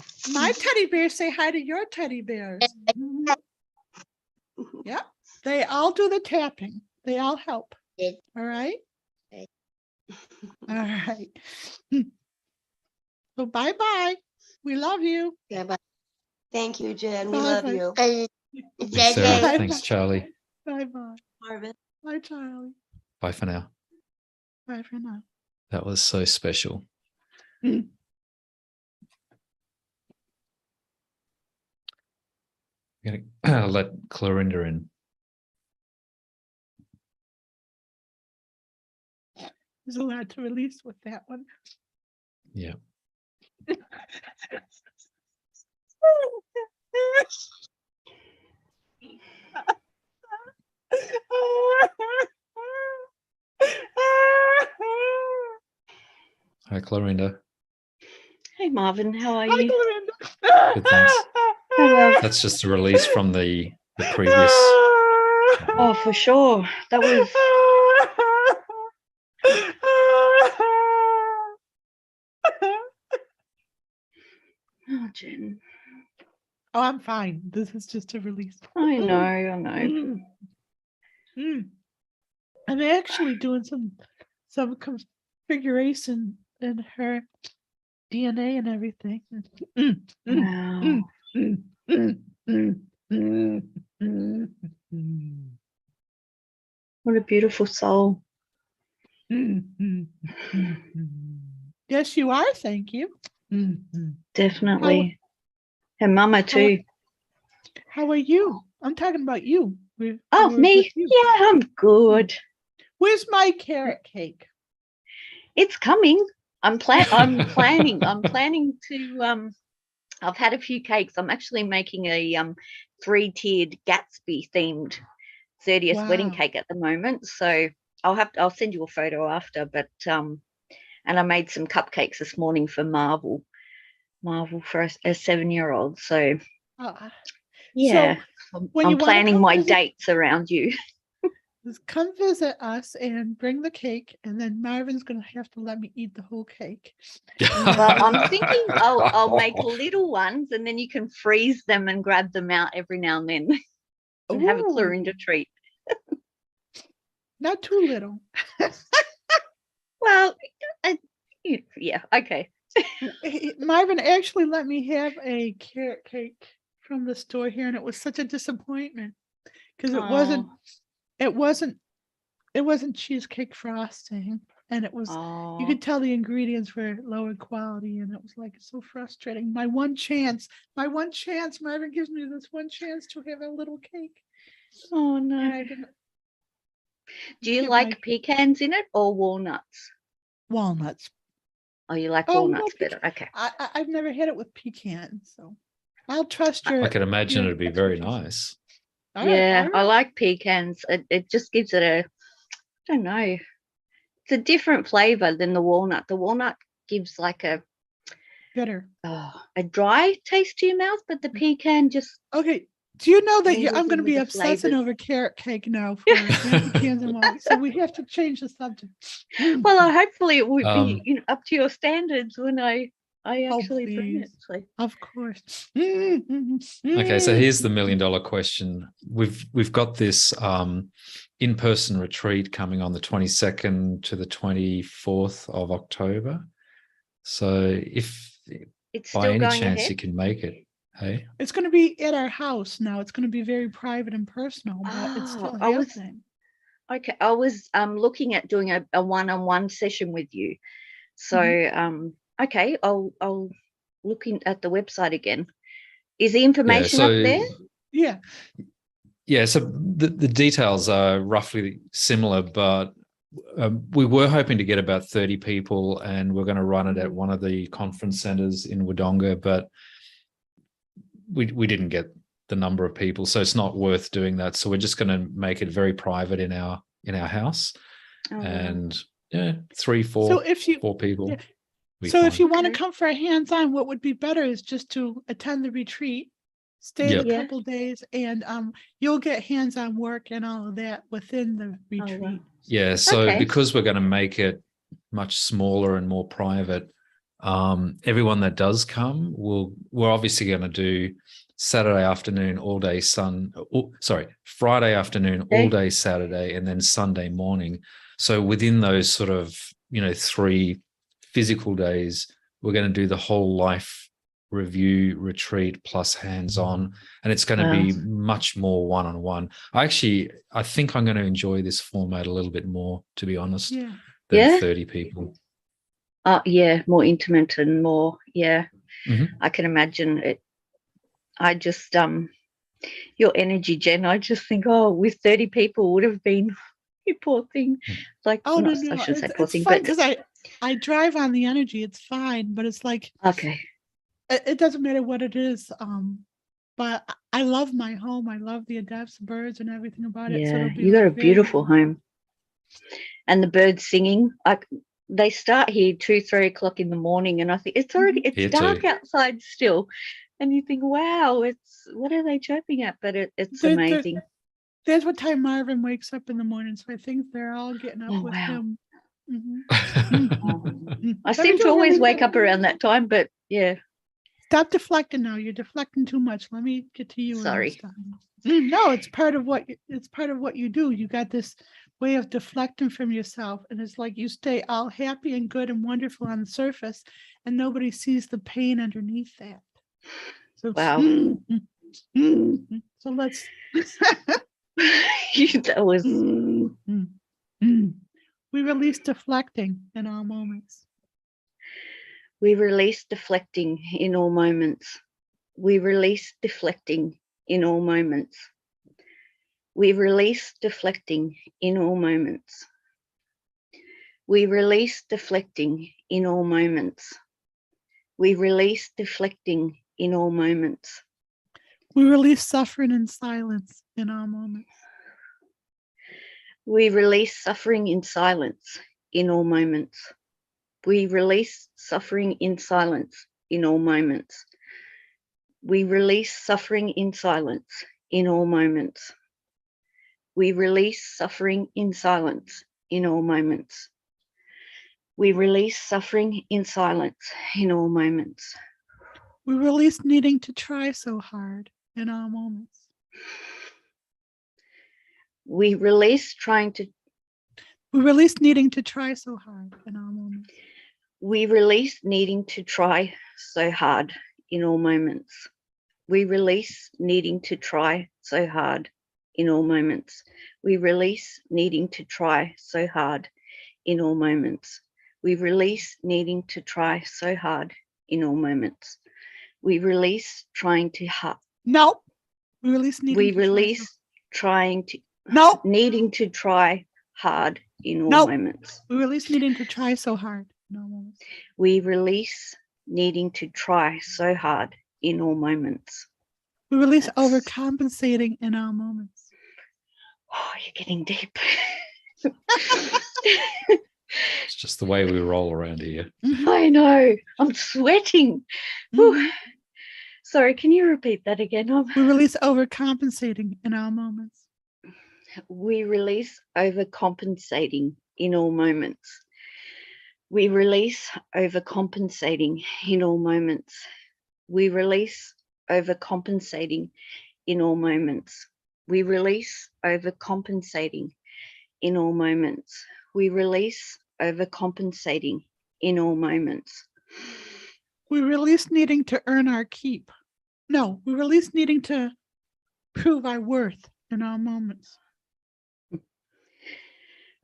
teddy bears say hi to your teddy bears. Yep. They all do the tapping. They all help. All right. All right. So bye-bye. We love you. Yeah, bye. Thank you, Jen. We Bye, love bye. you. Thanks, Sarah. Bye. Thanks, Charlie. Bye-bye. Marvin. Bye, Charlie. Bye for now. Bye for now. That was so special. I'm going to let Clorinda in. There's a lot to release with that one. Yeah. Hi, Clorinda. Hey, Marvin, how are Hi, you? Clorinda. Good, thanks. Hey, love. That's just a release from the previous. Oh, for sure. That was. Oh, Jen. Oh, I'm fine. This is just a release. I know. I'm actually doing some configuration in her DNA and everything. Wow. What a beautiful soul. Yes, you are. Thank you. Definitely. And Mama too. How are you? I'm talking about you. Oh, me? Yeah, I'm good. Where's my carrot cake? It's coming. I'm planning to I've had a few cakes. I'm actually making a 3-tiered Gatsby themed 30th wedding cake at the moment. So I'll send you a photo after, but and I made some cupcakes this morning for Marvel for a 7-year-old. So yeah, so I'm planning my dates around you. Come visit us and bring the cake, and then Marvin's going to have to let me eat the whole cake. Well, I'm thinking I'll make little ones, and then you can freeze them and grab them out every now and then and have a Clorinda treat. Not too little. Well, yeah, okay. Marvin actually let me have a carrot cake from the store here, and it was such a disappointment because it wasn't cheesecake frosting, and it was you could tell the ingredients were lower quality, and it was like so frustrating. My one chance, Marvin gives me this one chance to have a little cake. Oh no. And I didn't. Do you Get like my pecans in it or walnuts? walnuts. Oh, you like Oh, no, walnuts better. Okay. I've never had it with pecans, so I'll trust your. I can imagine your it'd be very expertise. nice. All right, Yeah, all I right. like pecans. It just gives it a, I don't know, it's a different flavor than the walnut. The walnut gives like a Bitter. dry taste to your mouth, but the pecan just Okay. Do you know that mingles I'm going in to with be the obsessing flavors. over carrot cake now for pecans and walnuts? So we have to change the subject. Well, hopefully it would Um, be up to your standards when I Oh, actually bring it. please. So. Of course. Okay, so here's the $1 million question. We've got this in-person retreat coming on the 22nd to the 24th of October. So if It's by still any going chance ahead? you can make it, hey? It's going to be at our house now. It's going to be very private and personal, but it's still I was happening. okay. I was looking at doing a one-on-one session with you. So okay, I'll look at the website again. Is the information up there? Yeah. Yeah, so the details are roughly similar, but we were hoping to get about 30 people, and we're going to run it at one of the conference centers in Wodonga, but we didn't get the number of people, so it's not worth doing that. So we're just going to make it very private in our house, and yeah, 4 people. Yeah. Be So if fine. you want to come for a hands-on, what would be better is just to attend the retreat, stay Yep. a couple days, and you'll get hands-on work and all of that within the retreat. Yeah, so Okay. because we're going to make it much smaller and more private, everyone that does come we're obviously going to do Saturday afternoon all day Friday afternoon all day Saturday, and then Sunday morning. So within those sort of 3 physical days, we're going to do the whole life review retreat plus hands-on, and it's going to be much more one-on-one. I think I'm going to enjoy this format a little bit more, to be honest, than 30 people. Yeah, more intimate and more, Mhm. I can imagine it. I just your energy, Jen, I just think, with 30 people would have been, you poor thing. Like, Oh, no. I shouldn't say poor It's thing, fun but because I drive on the energy. It's fine, but it's like, okay. It doesn't matter what it is. But I love my home. I love the adapts, birds, and everything about it. So Yeah, it'll be you got a like beautiful home. And the birds singing, they start here 2-3 o'clock in the morning, and I think it's already Here dark too. outside still, and you think, wow, what are they chirping at? But it's They're- amazing. That's what time Marvin wakes up in the morning. So I think they're all getting up with him. I seem to always wake up around that time, but yeah. Stop deflecting now. You're deflecting too much. Let me get to you. Sorry. No, it's part of what you do. You got this way of deflecting from yourself, and it's like you stay all happy and good and wonderful on the surface, and nobody sees the pain underneath that. So wow. So let's. That was. We release deflecting in all moments. We release deflecting in all moments. We release deflecting in all moments. We release deflecting in all moments. We release deflecting in all moments. We release deflecting in all moments. We release suffering in silence in all moments. We release suffering in silence in all moments. We release suffering in silence in all moments. We release suffering in silence in all moments. We release suffering in silence in all moments. We release suffering in silence in all moments. We release needing to try so hard in all moments. We release We release needing to try so hard in all moments. We release needing to try so hard in all moments. We release needing to try so hard in all moments. We release needing to try so hard in all moments. We release needing to try so hard in all moments. We release trying to hard. No. We release needing We to release try trying to. No. Needing to try hard in all Nope. moments. We release needing to try so hard in all moments. We release needing to try so hard in all moments. We release That's- overcompensating in all moments. Oh, you're getting deep. It's just the way we roll around here. I know. I'm sweating. Whew. Mhm. Sorry, can you repeat that again? We release overcompensating in all moments. We release overcompensating in all moments. We release overcompensating in all moments. We release overcompensating in all moments. We release overcompensating in all moments. We release overcompensating in all moments. We release needing to earn our keep. No, we release needing to prove our worth in all moments.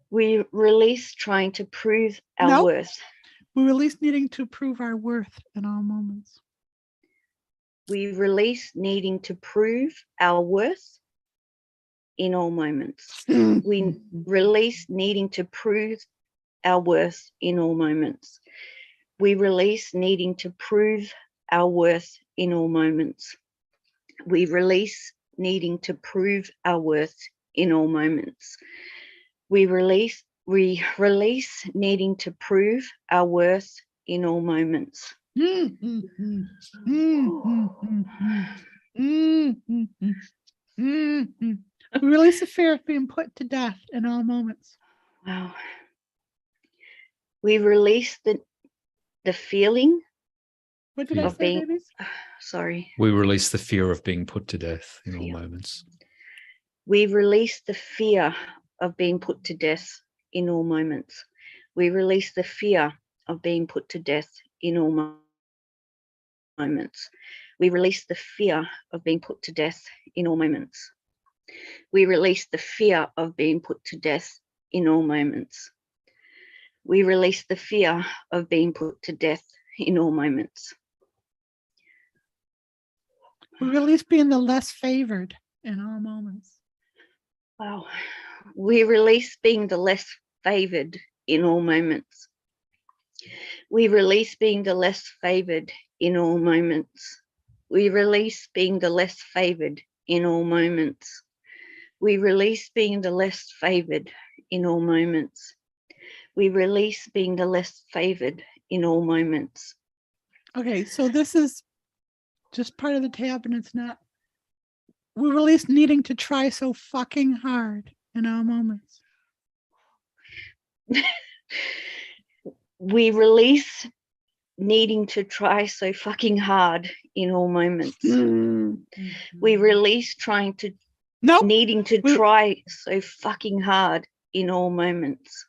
We release trying to prove our Nope. worth. We release needing to prove our worth in all moments. We release needing to prove our worth in all moments. We release needing to prove our worth in all moments. We release needing to prove our worth in all moments. We release needing to prove our worth in all moments. We release needing to prove our worth in all moments. We release the fear of being put to death in all moments. Wow. We release the feeling What did I Fear. say, being- babies? sorry. We release the fear of being put to death in all Fear. moments. We release the fear of being put to death in all moments. We release the fear of being put to death in all moments. We release the fear of being put to death in all moments. We release the fear of being put to death in all moments. We release the fear of being put to death in all moments. We release being the less favored in all moments. Wow. We release being the less favored in all moments. We release being the less favored in all moments. We release being the less favored in all moments. We release being the less favored in all moments. We release being the less favored in all moments. Okay, so this is just part of the tab and it's not. We release needing to try so fucking hard in all moments. We release needing to try so fucking hard in all moments. We release trying to Nope. needing to try so fucking hard in all moments.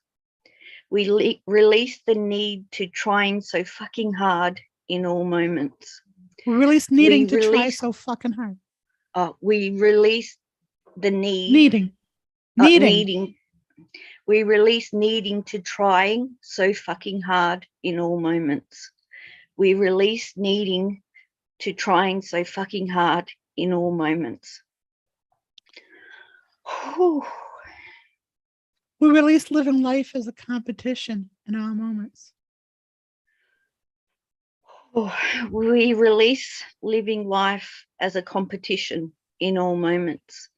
We release the need to trying so fucking hard in all moments. We release needing We to try release- so fucking hard. We release the need Needing. needing. We release needing to trying so fucking hard in all moments. We release needing to trying so fucking hard in all moments. Whew. We release living life as a competition in all moments. We release living life as a competition in all moments.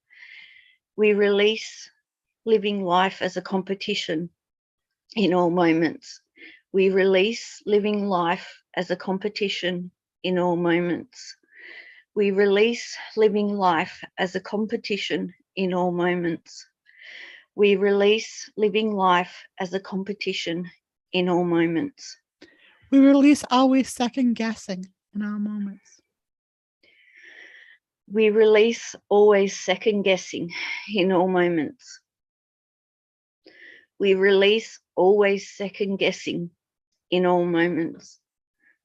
We release living life as a competition in all moments. We release living life as a competition in all moments. We release living life as a competition in all moments. We release living life as a competition in all moments. We release always second guessing in all moments. We release always second guessing in all moments. We release always second guessing in all moments.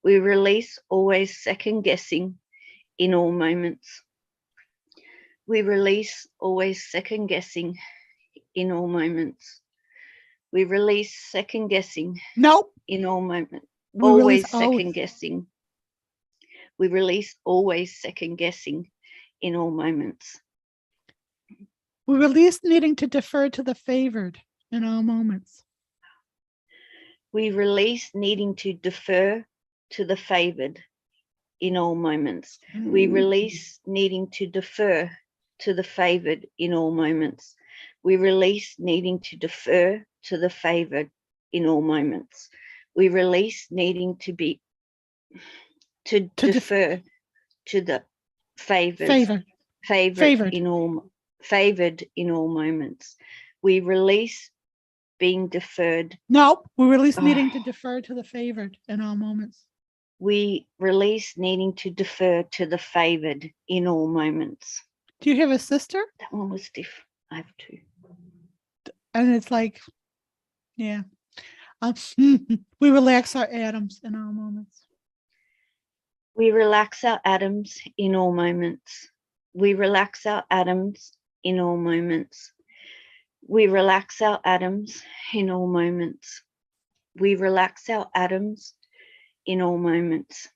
We release always second guessing in all moments. We release always second guessing in all moments. We release second guessing Nope. in all moments. We Always release second guessing. We release always second guessing in all moments. We release needing to defer to the favored in all moments. We release needing to defer to the favored in all moments. We release needing to defer to the favored in all moments. We release needing to defer to the favored in all moments. We release needing to defer to the favored in all moments. We release being deferred. No, we release needing to defer to the favored in all moments. We release needing to defer to the favored in all moments. Do you have a sister? That one was stiff. I have two. And it's like, yeah. We relax our atoms in all moments. We relax our atoms in all moments. We relax our atoms in all moments. We relax our atoms in all moments. We relax our atoms in all moments.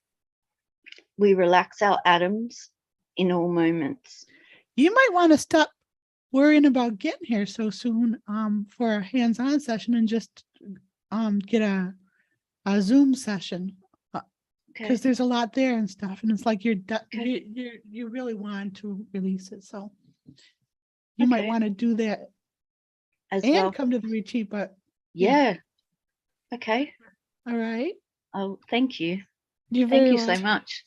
We relax our atoms in all moments. You might want to stop worrying about getting here so soon for a hands-on session and just get a Zoom session because there's a lot there and stuff, and it's like you really want to release it, so you might want to do that as and well. come to the retreat. But yeah, okay, all right. Oh, thank you. You're thank very you welcome. so much.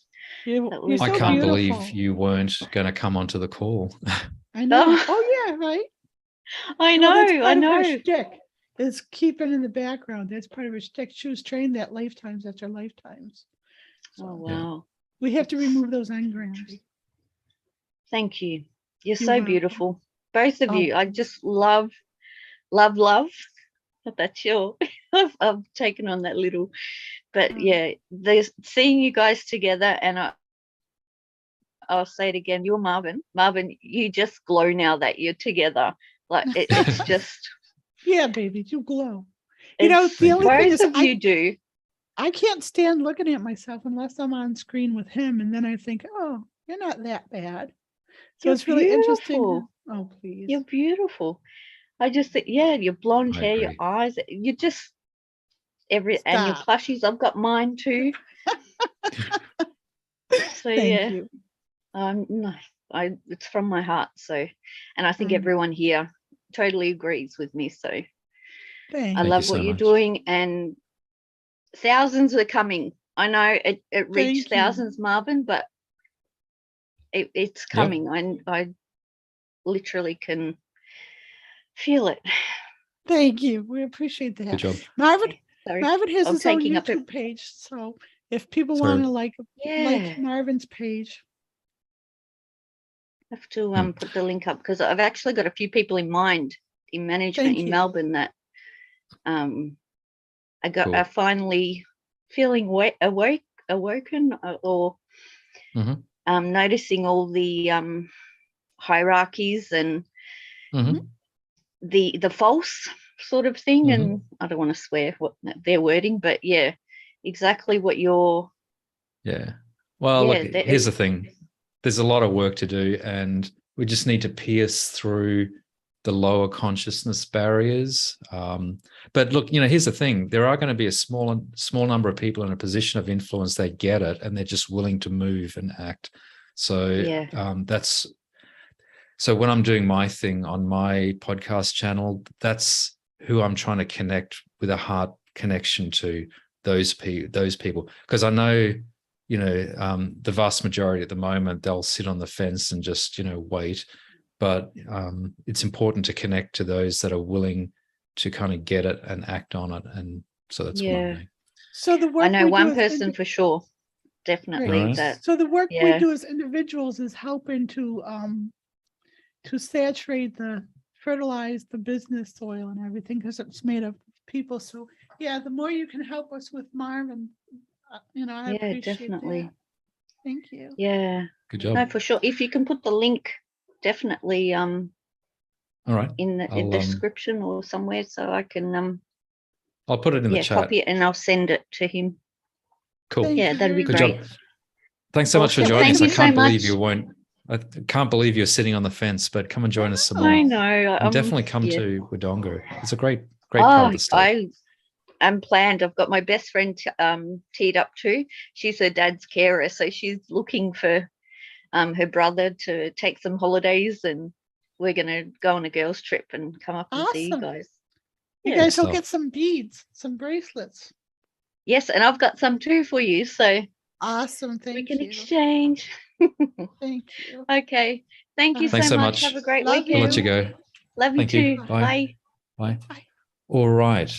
You're I so can't beautiful. believe you weren't going to come onto the call. I know. Oh yeah, right. I Well, know. that's part I of her know. shtick is keeping in the background. That's part of her shtick. She was trained that lifetimes after lifetimes. So Oh wow. we have to remove those engrams. Thank you. You're so welcome. beautiful, both of you. I just love. That's your. I've taken on that little, but yeah, there's seeing you guys together, and I'll say it again. You're Marvin. Marvin, you just glow now that you're together. Like it's just. Yeah, baby, you glow. You know, It's the only thing both is of you do. I can't stand looking at myself unless I'm on screen with him, and then I think, oh, you're not that bad. So You're it's really interesting. beautiful. Oh, please. You're beautiful. I just think, yeah, your blonde hair, your agree. eyes, you just and your Stop. plushies. I've got mine too. So Thank you. no, it's from my heart. So, and I think everyone here totally agrees with me. So, I love what you're doing, and thousands are coming. I know it reached thousands, Marvin, but it's coming. I literally can feel it. Thank you. We appreciate that. Good job. Marvin Sorry. has I'm his own taking up YouTube page. So if people want to like Marvin's page. I have to put the link up because I've actually got a few people in mind in management in Melbourne that I finally feeling awoken or noticing all the hierarchies and the false sort of thing. And I don't want to swear what their wording, but yeah, exactly what you're. Yeah. Well, look, here's the thing. There's a lot of work to do, and we just need to pierce through the lower consciousness barriers. But look, here's the thing. There are going to be a small number of people in a position of influence that get it, and they're just willing to move and act. So so when I'm doing my thing on my podcast channel, that's who I'm trying to connect with a heart connection to, those people. Because I know, the vast majority at the moment, they'll sit on the fence and just, wait. But it's important to connect to those that are willing to kind of get it and act on it. And so that's what I'm doing. So the work I know one person for sure, definitely. That. So the work we do as individuals is helping to saturate fertilize the business soil and everything, because it's made of people. So yeah, the more you can help us with Marvin, I appreciate definitely. That. Thank you. Yeah. Good job. No, for sure. If you can put the link, definitely all right, in the description or somewhere, so I can I'll put it in the chat. Copy it and I'll send it to him. Cool. Yeah, that'd be Good great. job. Thanks so much for joining us. I can't believe you weren't I can't believe you're sitting on the fence, but come and join us some more. I know. And definitely come yeah. to Wodonga. It's a great part of the state. I'm planned. I've got my best friend teed up too. She's her dad's carer, so she's looking for her brother to take some holidays, and we're gonna go on a girls' trip and come up and see you Awesome. guys. You Yeah. guys will stuff. get some beads, some bracelets. Yes, and I've got some too for you, so Awesome. we Thank can you. exchange. Thank you. Okay. Thank you Thanks so so much. much. Have a great Love weekend. I'll let you go. Love you Thank too. you. Bye. Bye. Bye. All right.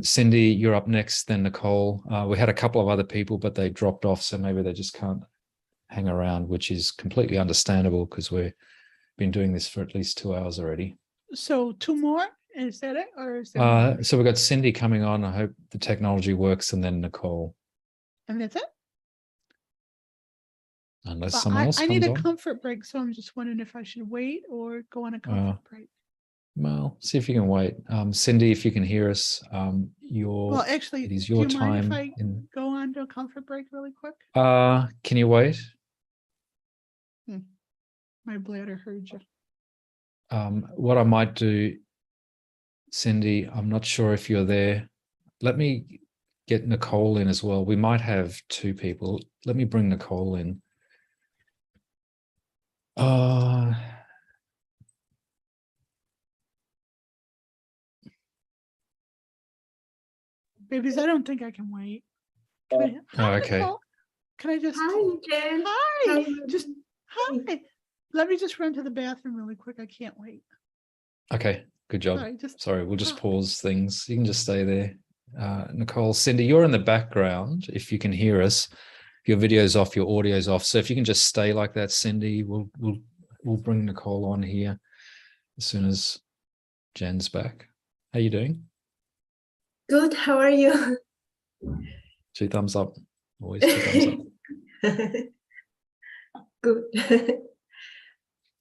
Cindy, you're up next, then Nicole. We had a couple of other people, but they dropped off, so maybe they just can't hang around, which is completely understandable because we've been doing this for at least 2 hours already. So 2 more? Is that it? Or is there more? So we've got Cindy coming on. I hope the technology works, and then Nicole, And that's it? unless Well, someone else I comes need a on. comfort break, so I'm just wondering if I should wait or go on a comfort break. Well, see if you can wait. Cindy, if you can hear us, Well, actually, it is do your you mind if time. I go on to a comfort break really quick? Can you wait? My bladder heard you. What I might do, Cindy, I'm not sure if you're there. Let me get Nicole in as well. We might have 2 people. Let me bring Nicole in. Babies, I don't think I can wait. Can I, hi, okay. Nicole. Can I just? Hi, Jen. Hi. Just hi. Let me just run to the bathroom really quick. I can't wait. Okay. Good job. Sorry, We'll just pause things. You can just stay there. Nicole, Cindy, you're in the background. If you can hear us, your video's off, your audio's off. So if you can just stay like that, Cindy, we'll bring Nicole on here as soon as Jen's back. How you doing? Good. How are you? 2 thumbs up. Always 2 thumbs up. Good.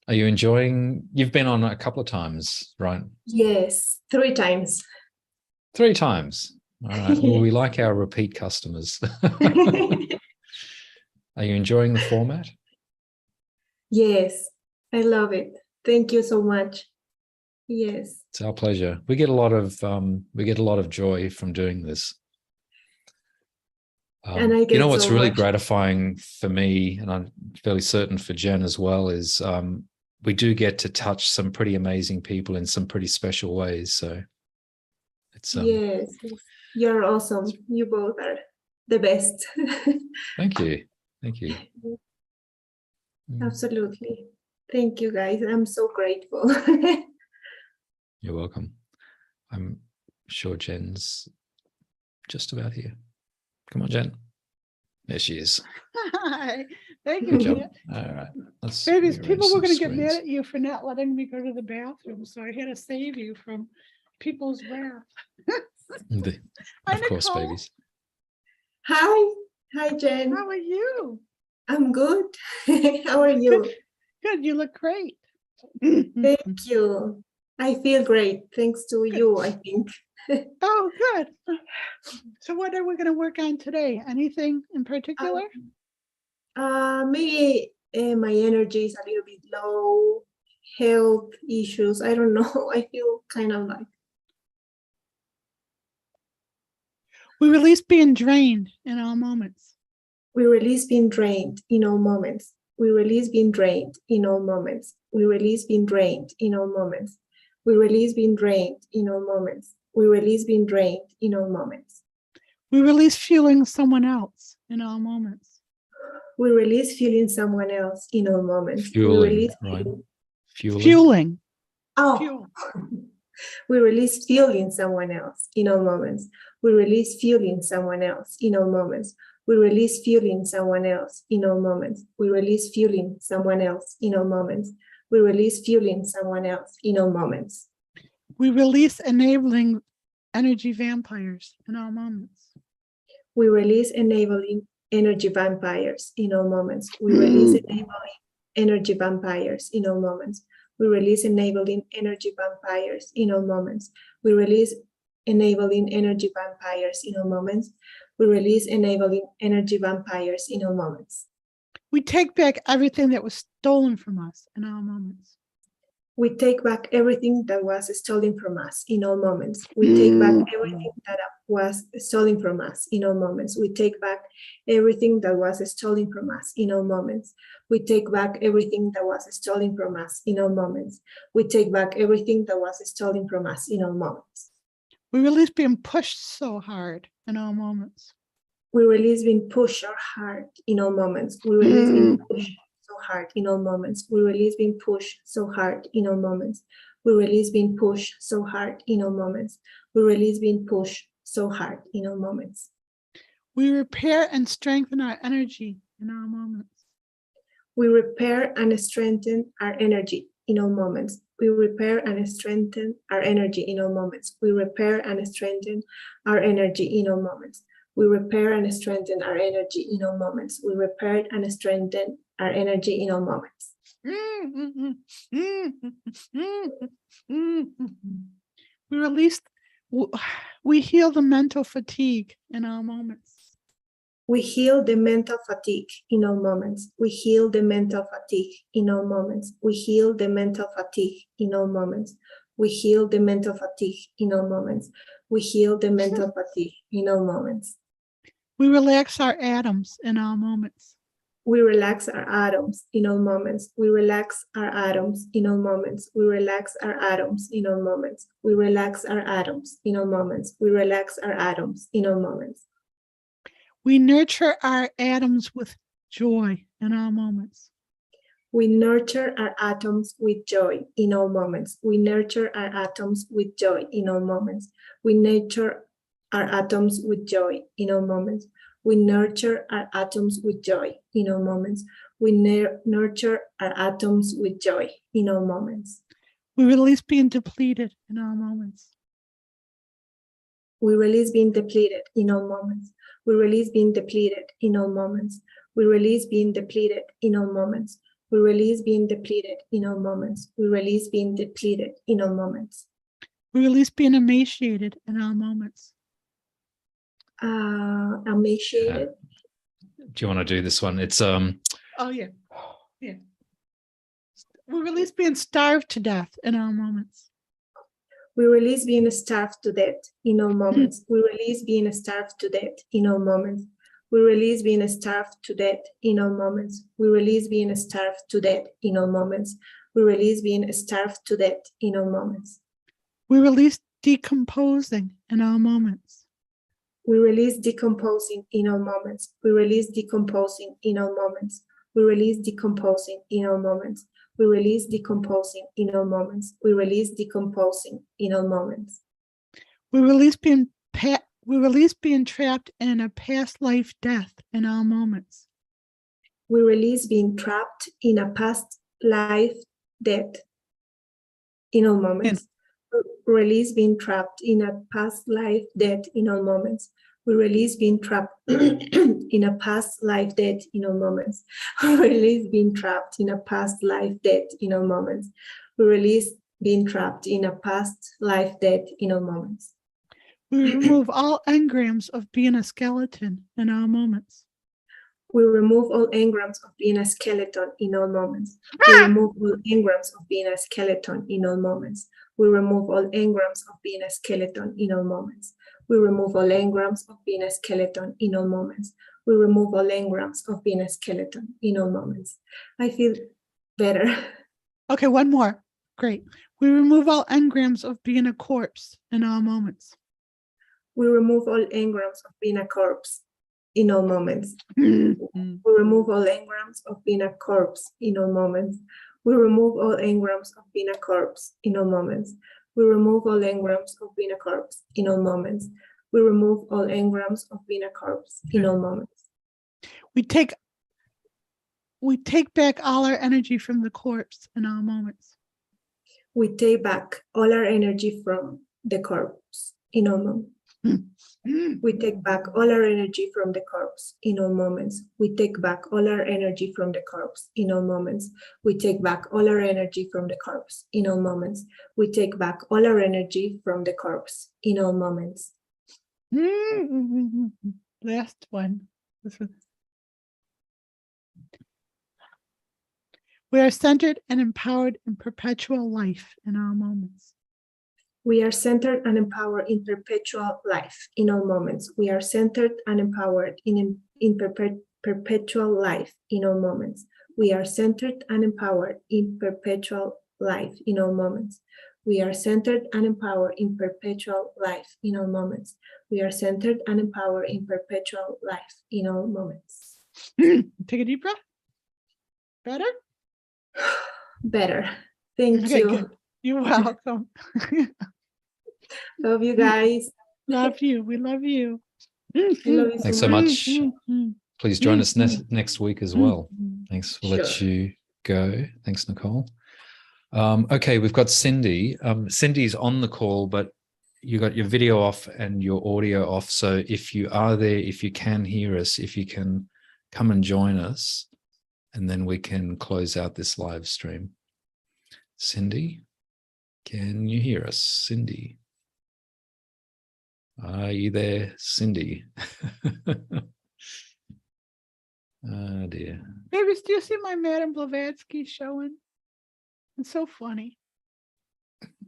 Are you enjoying? You've been on a couple of times, right? Yes, 3 times. 3 times. All right. Well, we like our repeat customers. Are you enjoying the format? Yes, I love it. Thank you so much. Yes. It's our pleasure. We get a lot of joy from doing this. And I get you know what's so really much. gratifying for me, and I'm fairly certain for Jen as well, is we do get to touch some pretty amazing people in some pretty special ways. So it's yes, you're awesome. You both are the best. Thank you. Absolutely. Thank you, guys. I'm so grateful. You're welcome. I'm sure Jen's just about here. Come on, Jen. There she is. Hi. Thank you. Good job. Jen. All right. Let's Babies, rearrange people were some going to get mad screens. at you for not letting me go to the bathroom, so I had to save you from people's wrath. Of course, Nicole. babies. Hi, Jen. How are you? I'm good. How are you? Good. You look great. Thank you. I feel great. Thanks to you, I think. Oh, good. So what are we going to work on today? Anything in particular? Maybe my energy is a little bit low, health issues. I don't know. I feel kind of like. We release being drained in all moments. We release being drained in all moments. We release being drained in all moments. We release being drained in all moments. We release being drained in all moments. We release being drained in all moments. We release fueling someone else in all moments. We release feeling someone else in all moments. Fueling, we release right? Fueling. Oh. Fuel. We release feeling someone else in all moments. We release feeling someone else in all moments. We release feeling someone else in all moments. We release feeling someone else in all moments. We release feeling someone else in all moments. We release enabling energy vampires in all moments. We release enabling energy vampires in all moments. We release enabling energy vampires in all moments. We release enabling energy vampires in all moments. We release enabling energy vampires in all moments. We release enabling energy vampires in all moments. We take back everything that was stolen from us in all moments. We take back everything that was stolen from us in all moments. We take back everything that was stolen from us in all moments. We take back everything that was stolen from us in all moments. We take back everything that was stolen from us in all moments. We take back everything that was stolen from us in all moments. We release being pushed so hard in all moments. We release being pushed or hard in all moments. We release being pushed so hard in all moments. We release being pushed so hard in all moments. We release being pushed so hard in all moments. We release being pushed so hard in all moments. We repair and strengthen our energy in all moments. We repair and strengthen our energy in all moments. We repair and strengthen our energy in all moments. We repair and strengthen our energy in all moments. We repair and strengthen our energy in all moments. We repair and strengthen our energy in all moments. We release, we heal the mental fatigue in all moments. We heal the mental fatigue in all moments. We heal the mental fatigue in all moments. We heal the mental fatigue in all moments. We heal the mental fatigue in all moments. We heal the mental fatigue in all moments. We relax our atoms in all moments. We relax our atoms in all moments. We relax our atoms in all moments. We relax our atoms in all moments. We relax our atoms in all moments. We relax our atoms in all moments. We nurture our atoms with joy in all moments. We nurture our atoms with joy in all moments. We nurture our atoms with joy in all moments. We nurture our atoms with joy in all moments. We nurture our atoms with joy in all moments. We nurture our atoms with joy in all moments. We release being depleted in all moments. We release being depleted in all moments. We release being depleted in all moments. We release being depleted in all moments. We release being depleted in all moments. We release being depleted in all moments. We release being emaciated in all moments. Emaciated. Do you want to do this one? It's Oh yeah. Yeah. We release being starved to death in all moments. We release being starved to death in all moments. We release being starved to death in all moments. We release being starved to death in all moments. We release being starved to death in all moments. We release being starved to death in all moments. We release decomposing in all moments. We release decomposing in all moments. We release decomposing in all moments. We release decomposing in all moments. We release decomposing in all moments. We release decomposing in all moments. We release being trapped in a past life death in all moments. We release being trapped in a past life death in all moments. We release being trapped in a past life death in all moments. We release being trapped in a past life death in all moments. We release being trapped in a past life death in all moments. We release being trapped in a past life death in all moments. We remove all engrams of being a skeleton in all moments. We remove all engrams of being a skeleton in all moments. We remove all engrams of being a skeleton in all moments. We remove all engrams of being a skeleton in all moments. We remove all engrams of being a skeleton in all moments. We remove all engrams of being a skeleton in all moments. I feel better. Okay, one more. Great. We remove all engrams of being a corpse in all moments. We remove all engrams of being a corpse in all moments. We remove all engrams of being a corpse in all moments. We remove all engrams of being a corpse in all moments. We remove all engrams of being a corpse in all moments. We remove all engrams of being a corpse in all moments. We take back all our energy from the corpse in all moments. We take back all our energy from the corpse in all moments. We take back all our energy from the corpse in all moments. We take back all our energy from the corpse in all moments. We take back all our energy from the corpse in all moments. We take back all our energy from the corpse in all moments. Last one. We are centered and empowered in perpetual life in all moments. We are centered and empowered in perpetual life in all moments. We are centered and empowered in perpetual life in all moments. We are centered and empowered in perpetual life in all moments. We are centered and empowered in perpetual life in all moments. We are centered and empowered in perpetual life in all moments. Take a deep breath. Better? Better. Thank Okay, you. good. You're welcome. Love you guys. Love you. We love you. I love you Thanks so much. Please join us next week as well. Thanks. We'll let you go. Thanks, Nicole. Okay, we've got Cindy. Cindy's on the call, but you got your video off and your audio off. So if you are there, if you can hear us, if you can come and join us, and then we can close out this live stream. Cindy, can you hear us? Cindy. Are you there, Cindy? Oh dear. Babies, do you see my Madame Blavatsky showing? It's so funny.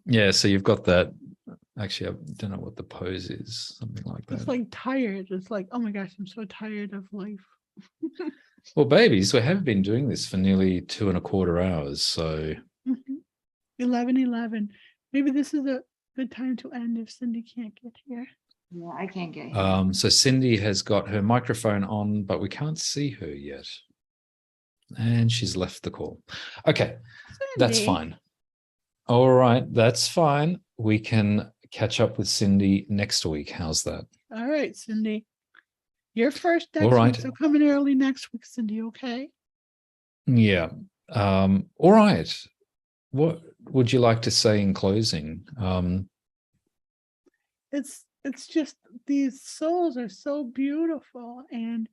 Yeah, so you've got that. Actually, I don't know what the pose is. Something like that. It's like tired. It's like, oh my gosh, I'm so tired of life. Well, babies, we have been doing this for nearly 2.25 hours. So 11:11. Maybe this is a good time to end if Cindy can't get here. Yeah, I can't get here. So Cindy has got her microphone on, but we can't see her yet. And she's left the call. Okay, that's Cindy. fine. All right, that's fine. We can catch up with Cindy next week. How's that? All right, Cindy. You're first next All right. week, so come in early next week, Cindy, okay? Yeah. All right. What would you like to say in closing? It's just these souls are so beautiful, and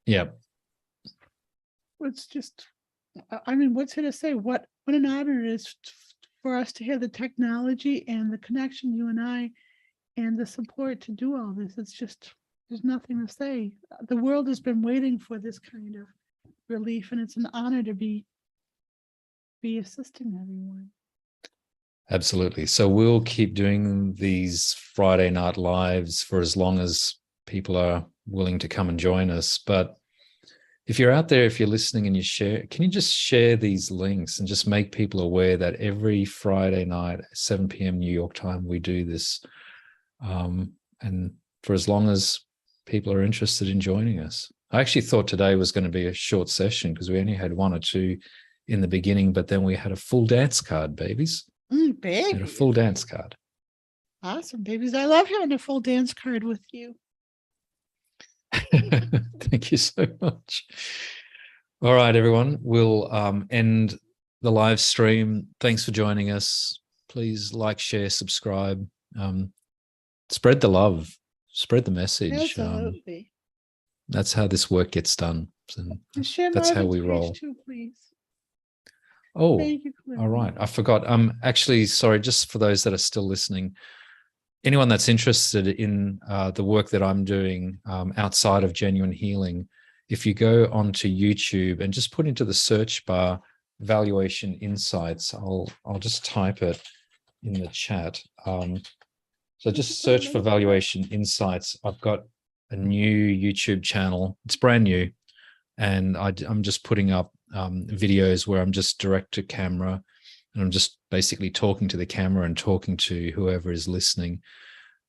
yeah. it's just, I mean, what's here to say? What an honor it is for us to hear the technology and the connection, you and I, and the support to do all this. It's just, there's nothing to say. The world has been waiting for this kind of relief, and it's an honor to be assisting everyone. Absolutely. So we'll keep doing these Friday night lives for as long as people are willing to come and join us. But if you're out there, if you're listening and you share, can you just share these links and just make people aware that every Friday night, 7 p.m. New York time, we do this. And for as long as people are interested in joining us. I actually thought today was going to be a short session because we only had 1 or 2 in the beginning, but then we had a full dance card, babies. Baby. And a full dance card. Awesome, babies. I love having a full dance card with you. Thank you so much. All right, everyone. We'll end the live stream. Thanks for joining us. Please like, share, subscribe. Spread the love. Spread the message. Absolutely. That's how this work gets done. And share that's how Marvin's we roll. page too, please. Oh, Thank you, all right. I forgot. Actually, sorry, just for those that are still listening, anyone that's interested in the work that I'm doing outside of Jenuine Healing, if you go onto YouTube and just put into the search bar Valuation Insights, I'll just type it in the chat. So just search for Valuation Insights. I've got a new YouTube channel. It's brand new. And I'm just putting up videos where I'm just direct to camera and I'm just basically talking to the camera and talking to whoever is listening.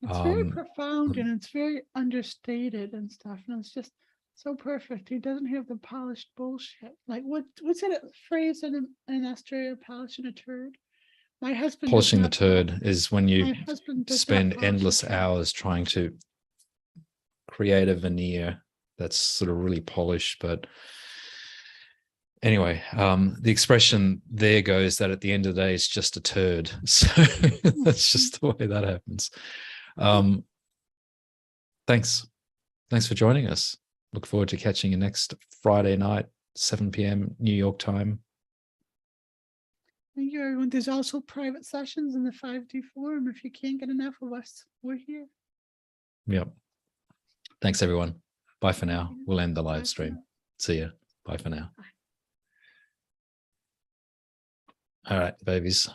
It's very profound and it's very understated and stuff. And it's just so perfect. He doesn't have the polished bullshit. Like what's that phrase in Australia, polishing a turd? My husband polishing the turd is when you spend endless turd. hours trying to create a veneer that's sort of really polished. But anyway, the expression there goes that at the end of the day, it's just a turd. So that's just the way that happens. Thanks for joining us. Look forward to catching you next Friday night, 7 p.m. New York time. Thank you, everyone. There's also private sessions in the 5D forum. If you can't get enough of us, we're here. Yep. Thanks, everyone. Bye for now. We'll end the live stream. See ya. Bye for now. Bye. All right, babies.